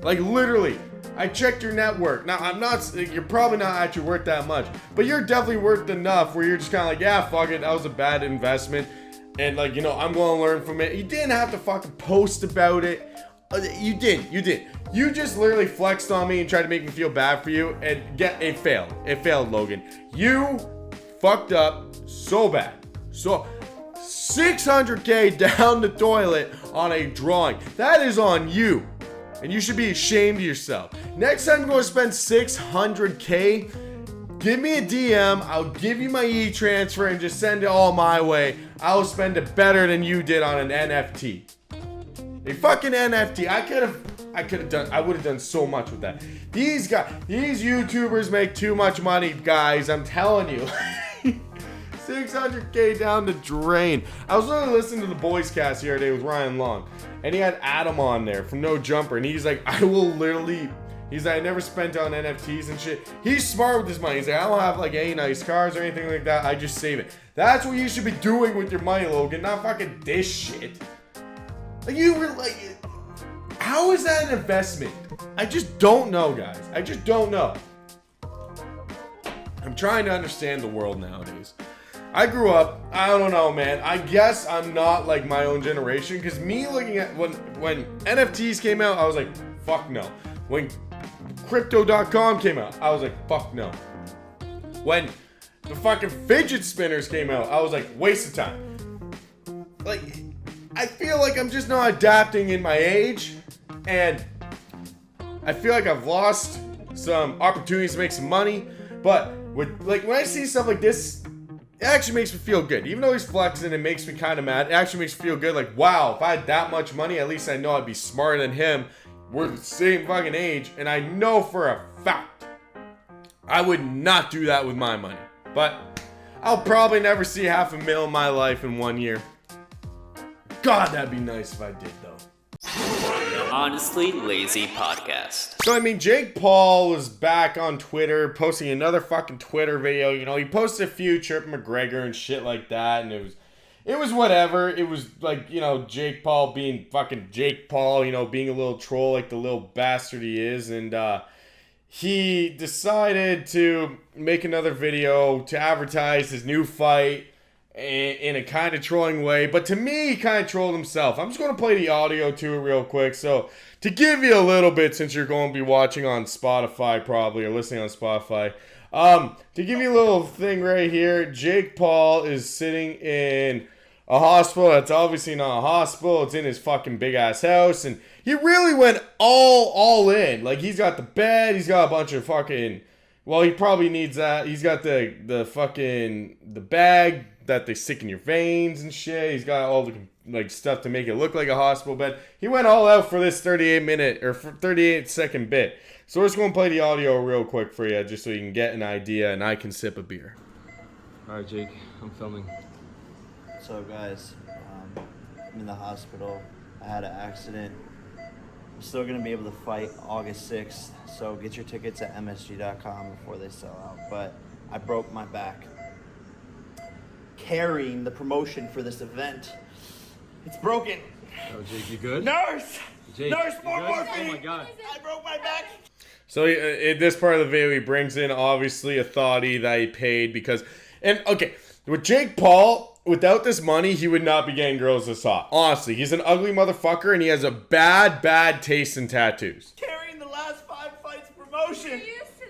Like, literally. I checked your net worth. Now, you're probably not actually worth that much, but you're definitely worth enough where you're just kind of like, yeah, fuck it, that was a bad investment. And like, I'm going to learn from it. You didn't have to fucking post about it. You did. You just literally flexed on me and tried to make me feel bad for you, and it failed. It failed, Logan. You fucked up so bad. So, $600K down the toilet on a drawing. That is on you. And you should be ashamed of yourself. Next time you're going to spend $600K, give me a DM. I'll give you my e-transfer and just send it all my way. I'll spend it better than you did on an NFT. A fucking NFT. I would have done so much with that. These YouTubers make too much money, guys. I'm telling you. $600 600K down the drain. I was literally listening to the Boys Cast the other day with Ryan Long, and he had Adam on there from No Jumper, and he's like, I never spent on NFTs and shit. He's smart with his money. He's like, I don't have like any nice cars or anything like that. I just save it. That's what you should be doing with your money, Logan, not fucking this shit. Like, you were like, how is that an investment? I just don't know, guys. I just don't know. I'm trying to understand the world nowadays. I grew up, I don't know, man. I guess I'm not like my own generation, because me looking at when NFTs came out, I was like, fuck no. When crypto.com came out, I was like, fuck no. When the fucking fidget spinners came out, I was like, waste of time. Like, I feel like I'm just not adapting in my age, and I feel like I've lost some opportunities to make some money. But with, like, when I see stuff like this, it actually makes me feel good. Even though he's flexing, it makes me kind of mad. It actually makes me feel good. Like, wow, if I had that much money, at least I know I'd be smarter than him. We're the same fucking age, and I know for a fact I would not do that with my money. But I'll probably never see $500,000 in my life in 1 year. God, that'd be nice if I did, though. Honestly Lazy Podcast. So, I mean, Jake Paul was back on Twitter posting another fucking Twitter video. You know, he posted a few chirping McGregor and shit like that, and it was whatever. It was like, you know, Jake Paul being fucking Jake Paul, you know, being a little troll like the little bastard he is, and he decided to make another video to advertise his new fight in a kind of trolling way, but to me, he kind of trolled himself. I'm just going to play the audio to it real quick. So, to give you a little bit, since you're going to be watching on Spotify probably, or listening on Spotify, to give you a little thing right here, Jake Paul is sitting in a hospital that's obviously not a hospital. It's in his fucking big-ass house, and he really went all in. Like, he's got the bed, he's got a bunch of fucking... Well, he probably needs that. He's got the bag that they stick in your veins and shit. He's got all the like stuff to make it look like a hospital bed. He went all out for this 38-second bit. So we're just going to play the audio real quick for you, just so you can get an idea and I can sip a beer. All right, Jake, I'm filming. So guys, I'm in the hospital. I had an accident. I'm still going to be able to fight August 6th, so get your tickets at msg.com before they sell out. But I broke my back carrying the promotion for this event. It's broken. Oh, Jake, you good? Nurse! Jake, Nurse, more good? morphine! Oh my God. I broke my back! So in this part of the video, he brings in obviously a thotty that he paid because... And okay, with Jake Paul, without this money, he would not be getting girls this hot. Honestly, he's an ugly motherfucker and he has a bad taste in tattoos. Carrying the last 5 fights promotion.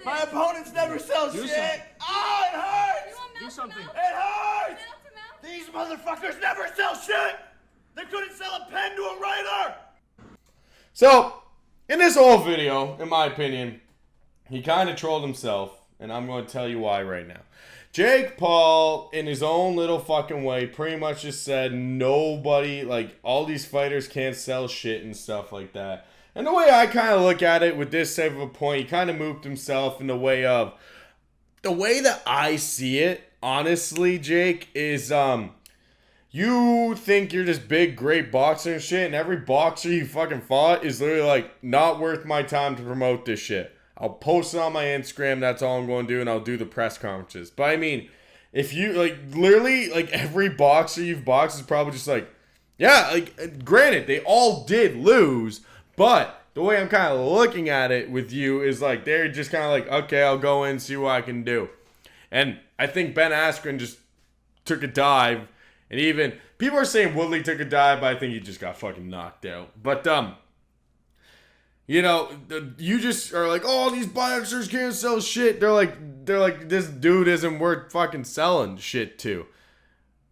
My opponents never sell shit. Something. Oh, it hurts! Do something. It hurts! These motherfuckers never sell shit! They couldn't sell a pen to a writer! So, in this whole video, in my opinion, he kind of trolled himself, and I'm going to tell you why right now. Jake Paul, in his own little fucking way, pretty much just said nobody, like, all these fighters can't sell shit and stuff like that. And the way I kind of look at it with this type of a point, he kind of moved himself in the way of, the way that I see it, honestly, Jake, is, you think you're this big, great boxer and shit, and every boxer you fucking fought is literally, like, not worth my time to promote this shit. I'll post it on my Instagram, that's all I'm going to do, and I'll do the press conferences. But, I mean, if you, like, literally, like, every boxer you've boxed is probably just like, yeah, like, granted, they all did lose, but the way I'm kind of looking at it with you is, like, they're just kind of like, okay, I'll go in and see what I can do. And I think Ben Askren just took a dive. And even, people are saying Woodley took a dive, but I think he just got fucking knocked out. But, you know, you just are like, oh, these boxers can't sell shit. They're like, this dude isn't worth fucking selling shit to.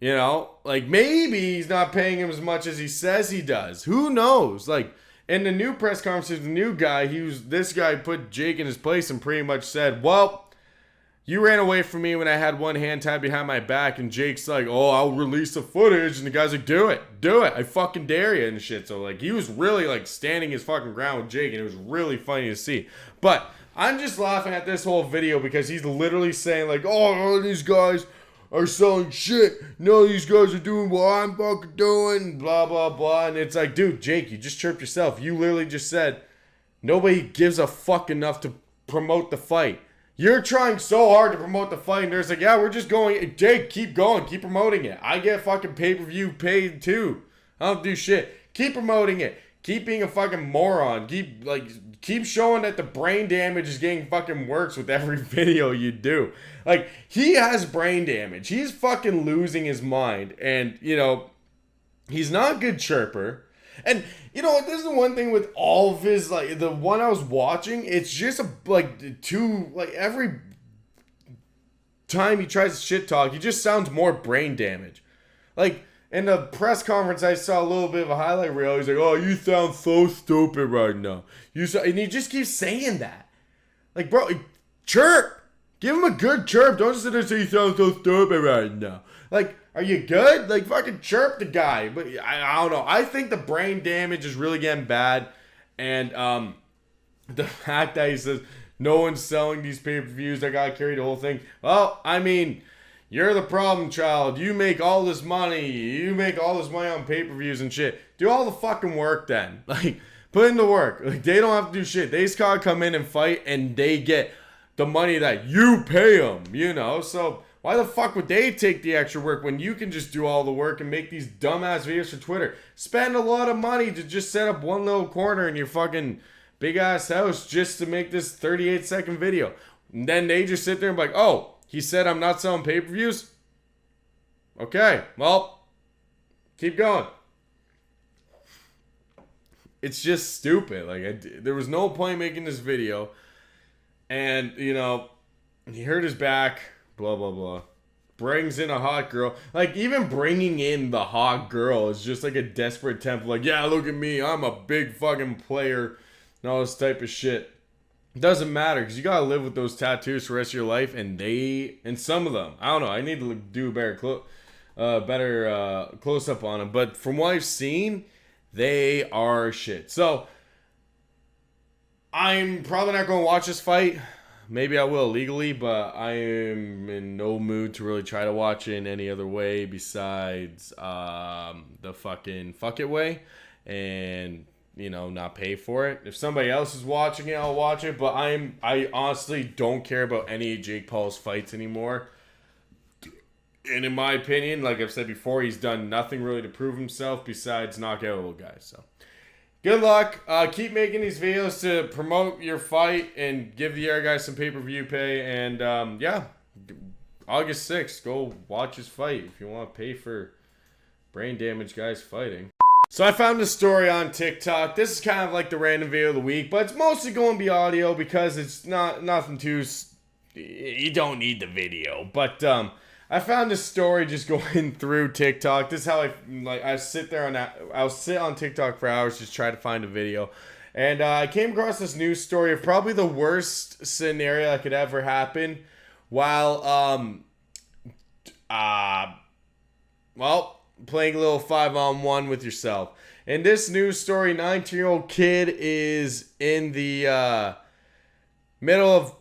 You know? Like, maybe he's not paying him as much as he says he does. Who knows? Like, in the new press conference, the new guy, this guy put Jake in his place and pretty much said, well, you ran away from me when I had one hand tied behind my back, and Jake's like, oh, I'll release the footage, and the guy's like, do it, I fucking dare you, and shit. So, like, he was really, like, standing his fucking ground with Jake, and it was really funny to see. But I'm just laughing at this whole video because he's literally saying, like, oh, these guys, are selling shit. None of these guys are doing what I'm fucking doing. Blah, blah, blah. And it's like, dude, Jake, you just chirped yourself. You literally just said nobody gives a fuck enough to promote the fight. You're trying so hard to promote the fight, and there's like, yeah, we're just going. Jake, keep going. Keep promoting it. I get fucking pay-per-view paid too. I don't do shit. Keep promoting it. Keep being a fucking moron. Keep showing that the brain damage is getting fucking worse with every video you do. Like, he has brain damage. He's fucking losing his mind. And, you know, he's not a good chirper. And, you know, this is the one thing with all of his, like, the one I was watching, it's just, every time he tries to shit talk, he just sounds more brain damage. Like, in the press conference, I saw a little bit of a highlight reel. He's like, oh, you sound so stupid right now. And he just keeps saying that. Like, bro, chirp. Give him a good chirp. Don't just sit there and say you sound so stupid right now. Like, are you good? Like, fucking chirp the guy. But I don't know. I think the brain damage is really getting bad. And the fact that he says no one's selling these pay-per-views, I gotta carry the whole thing. Well, I mean, you're the problem child. You make all this money. You make all this money on pay-per-views and shit. Do all the fucking work then. Like, put in the work. Like, they don't have to do shit. They just gotta come in and fight, and they get the money that you pay them, you know? So why the fuck would they take the extra work when you can just do all the work and make these dumbass videos for Twitter? Spend a lot of money to just set up one little corner in your fucking big-ass house just to make this 38-second video. And then they just sit there and be like, oh, he said I'm not selling pay-per-views? Okay, well, keep going. It's just stupid. Like, there was no point making this video. And, you know, he hurt his back, blah, blah, blah. Brings in a hot girl. Like, even bringing in the hot girl is just like a desperate attempt. Like, yeah, look at me. I'm a big fucking player. And all this type of shit. It doesn't matter, because you gotta live with those tattoos for the rest of your life. And some of them, I don't know. I need to do a better close-up on them. But from what I've seen, they are shit. So I'm probably not going to watch this fight. Maybe I will legally, but I am in no mood to really try to watch it in any other way besides the fucking fuck it way. And, you know, not pay for it. If somebody else is watching it, I'll watch it. But I honestly don't care about any of Jake Paul's fights anymore. And in my opinion, like I've said before, he's done nothing really to prove himself besides knock out little guys. So good luck. Keep making these videos to promote your fight and give the other guys some pay-per-view pay. And yeah, August 6th, go watch his fight if you want to pay for brain damage guys fighting. So I found a story on TikTok. This is kind of like the random video of the week, but it's mostly going to be audio because it's nothing too. You don't need the video, but I found this story just going through TikTok. This is how I'll sit on TikTok for hours just try to find a video. And I came across this news story of probably the worst scenario that could ever happen while playing a little 5-on-1 with yourself. In this news story, 19-year-old kid is in the middle of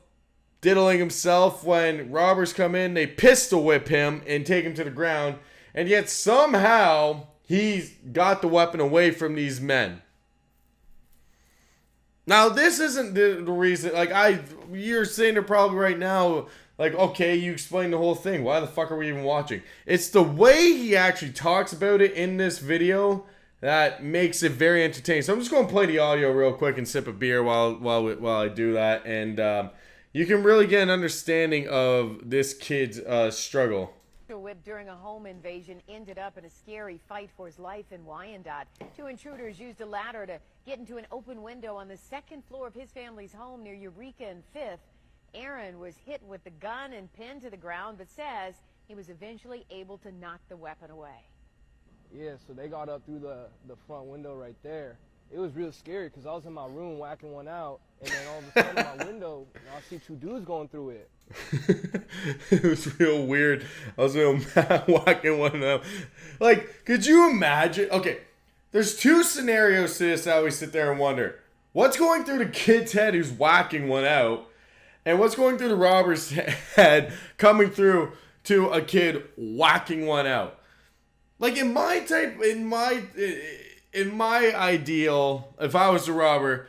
diddling himself when robbers come in. They pistol whip him and take him to the ground, and yet somehow he's got the weapon away from these men. Now this isn't the reason. You're saying it probably right now, like, okay, you explained the whole thing, why the fuck are we even watching? It's the way he actually talks about it in this video that makes it very entertaining. So I'm just going to play the audio real quick and sip a beer while I do that, and you can really get an understanding of this kid's struggle. Whipped during a home invasion ended up in a scary fight for his life in Wyandotte. Two intruders used a ladder to get into an open window on the second floor of his family's home near Eureka and 5th. Aaron was hit with the gun and pinned to the ground, but says he was eventually able to knock the weapon away. Yeah, so they got up through the front window right there. It was real scary because I was in my room whacking one out, and then all of a sudden my window, I see two dudes going through it. It was real weird. I was real mad whacking one out. Like, could you imagine? Okay, there's two scenarios to this. I always sit there and wonder what's going through the kid's head who's whacking one out, and what's going through the robber's head coming through to a kid whacking one out. Like in my ideal, if I was a robber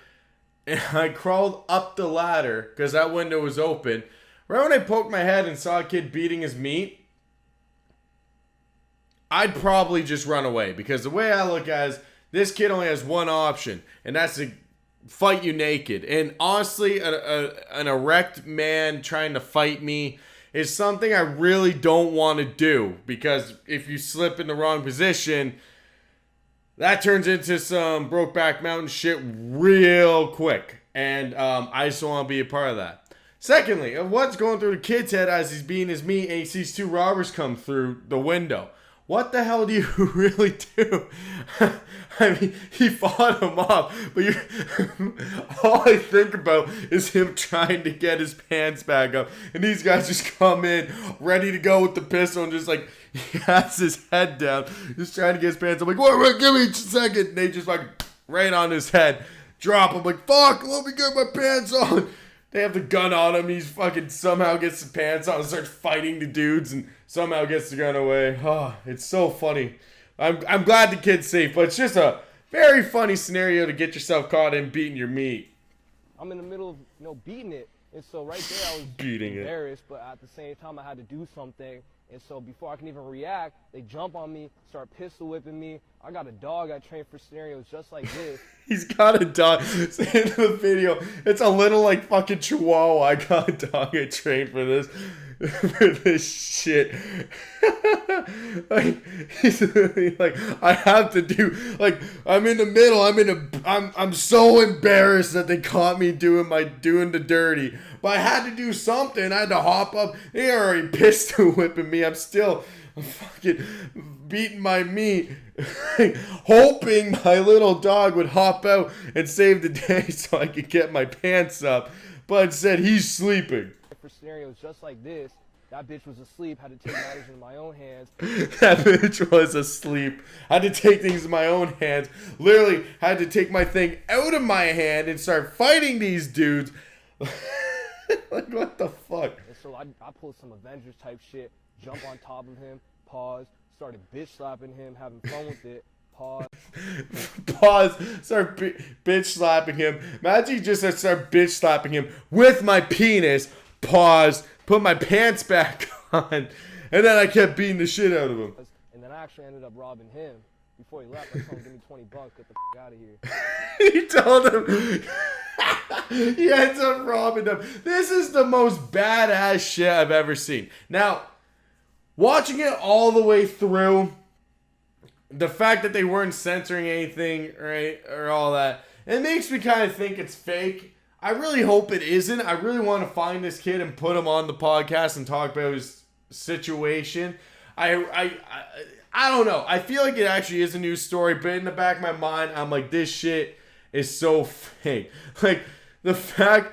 and I crawled up the ladder because that window was open, right when I poked my head and saw a kid beating his meat, I'd probably just run away, because the way I look at it is this kid only has one option, and that's to fight you naked. And honestly, an erect man trying to fight me is something I really don't want to do, because if you slip in the wrong position, that turns into some Brokeback Mountain shit real quick. And I just don't want to be a part of that. Secondly, of what's going through the kid's head as he's beating his meat and he sees two robbers come through the window. What the hell do you really do? I mean, he fought him off, but all I think about is him trying to get his pants back up. And these guys just come in, ready to go with the pistol, and just like, he has his head down, just trying to get his pants up. I'm like, wait, give me a second. And they just like, right on his head, drop him. Like, fuck, let me get my pants on. They have the gun on him. He's fucking somehow gets the pants on and starts fighting the dudes and somehow gets the gun away. Oh, it's so funny. I'm glad the kid's safe, but it's just a very funny scenario to get yourself caught in beating your meat. I'm in the middle of, beating it. And so right there I was Beating embarrassed, but at the same time I had to do something. And so before I can even react, they jump on me, start pistol whipping me. I got a dog I trained for scenarios just like this. He's got a dog. In the video, it's a little like fucking chihuahua. I got a dog I trained for this. For this shit. Like, he's literally like, I have to do, like, I'm in the middle, I'm so embarrassed that they caught me doing the dirty, but I had to do something. I had to hop up. They already pistol whipping me. I'm fucking beating my meat, hoping my little dog would hop out and save the day so I could get my pants up, but instead he's sleeping. For scenarios just like this, that bitch was asleep, had to take matters into my own hands. That bitch was asleep. Had to take things in my own hands. Literally had to take my thing out of my hand and start fighting these dudes. Like, what the fuck? And so I pulled some Avengers type shit, jump on top of him, pause, started bitch slapping him, having fun with it. Pause. Start bitch slapping him. Imagine you just start bitch slapping him with my penis. Pause. Put my pants back on. And then I kept beating the shit out of him. And then I actually ended up robbing him. Before he left, I told him, give me 20 bucks, get the f out of here. He told him. He ends up robbing him. This is the most badass shit I've ever seen. Now, watching it all the way through, the fact that they weren't censoring anything, right, or all that, it makes me kind of think it's fake. I really hope it isn't. I really want to find this kid and put him on the podcast and talk about his situation. I don't know. I feel like it actually is a news story, but in the back of my mind, I'm like, this shit is so fake. Like, the fact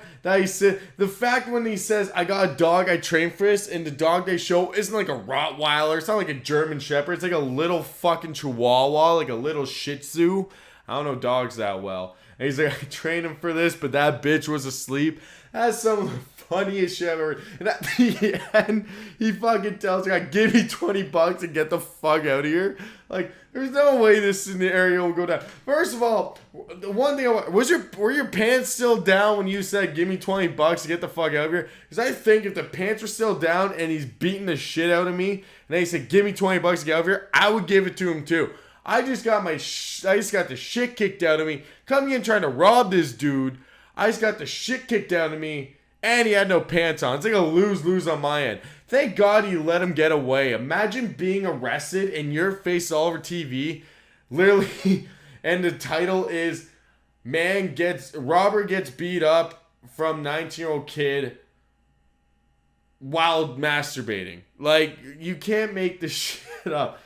when he says, I got a dog I trained for this, and the dog they show isn't like a Rottweiler, it's not like a German Shepherd, it's like a little fucking Chihuahua, like a little Shih Tzu. I don't know dogs that well. And he's like, I trained him for this, but that bitch was asleep. That's some of the funniest shit I've ever. And at the end, he fucking tells the guy, give me 20 bucks and get the fuck out of here. Like, there's no way this scenario will go down. First of all, the one thing were your pants still down when you said, give me 20 bucks to get the fuck out of here? Because I think if the pants were still down and he's beating the shit out of me, and then he said, give me 20 bucks to get out of here, I would give it to him too. I just got the shit kicked out of me. Coming in trying to rob this dude. I just got the shit kicked out of me. And he had no pants on. It's like a lose-lose on my end. Thank God he let him get away. Imagine being arrested and your face all over TV. Literally. And the title is, robber gets beat up from 19-year-old kid while masturbating. Like, you can't make this shit up.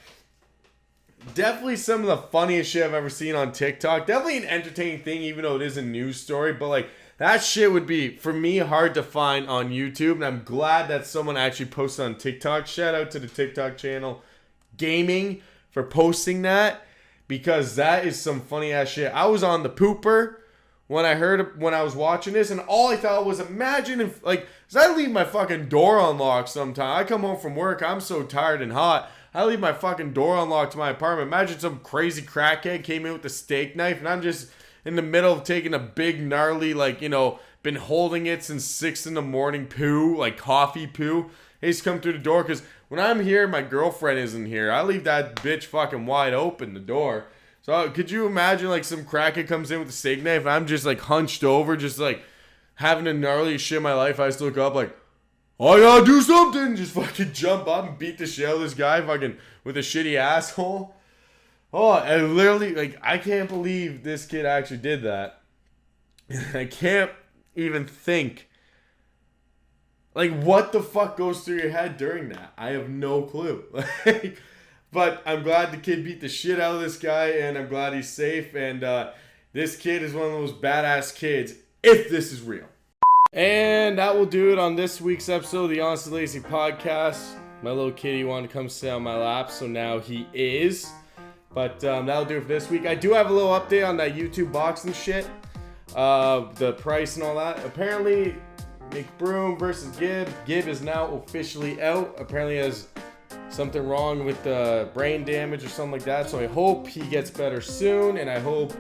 Definitely some of the funniest shit I've ever seen on TikTok. Definitely an entertaining thing, even though it is a news story. But, like, that shit would be, for me, hard to find on YouTube. And I'm glad that someone actually posted on TikTok. Shout out to the TikTok channel Gaming for posting that. Because that is some funny-ass shit. I was on the pooper when I was watching this. And all I thought was, imagine Because I leave my fucking door unlocked sometimes. I come home from work, I'm so tired and hot. I leave my fucking door unlocked to my apartment. Imagine some crazy crackhead came in with a steak knife and I'm just in the middle of taking a big gnarly, like, you know, been holding it since 6 in the morning poo, like coffee poo. He's come through the door because when I'm here, my girlfriend isn't here. I leave that bitch fucking wide open, the door. So could you imagine like some crackhead comes in with a steak knife and I'm just like hunched over, just like having the gnarliest shit in my life. I just look up like, oh, I gotta do something. Just fucking jump up and beat the shit out of this guy fucking with a shitty asshole. Oh, I literally, like, I can't believe this kid actually did that. I can't even think. Like, what the fuck goes through your head during that? I have no clue. Like, but I'm glad the kid beat the shit out of this guy, and I'm glad he's safe. And this kid is one of those badass kids, if this is real. And that will do it on this week's episode of the Honestly Lazy podcast. My little kitty wanted to come sit on my lap, so now he is. But that'll do it for this week. I do have a little update on that YouTube boxing shit. The price and all that. Apparently, Mcbroom versus Gibb. Gibb is now officially out. Apparently has something wrong with the brain damage or something like that. So I hope he gets better soon. And I hope,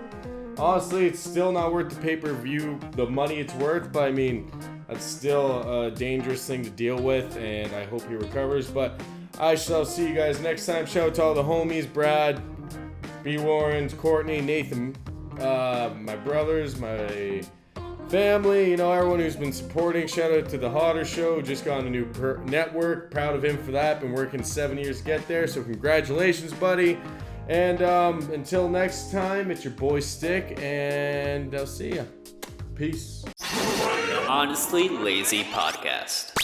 honestly, it's still not worth the pay-per-view, the money it's worth. But I mean, that's still a dangerous thing to deal with. And I hope he recovers. But I shall see you guys next time. Shout out to all the homies, Brad, B. Warrens, Courtney, Nathan, my brothers, my family, you know, everyone who's been supporting. Shout out to the Hodder Show, just got on a new network. Proud of him for that. Been working 7 years to get there, so congratulations, buddy. And until next time, it's your boy Stick, and I'll see ya. Peace. Honestly Lazy Podcast.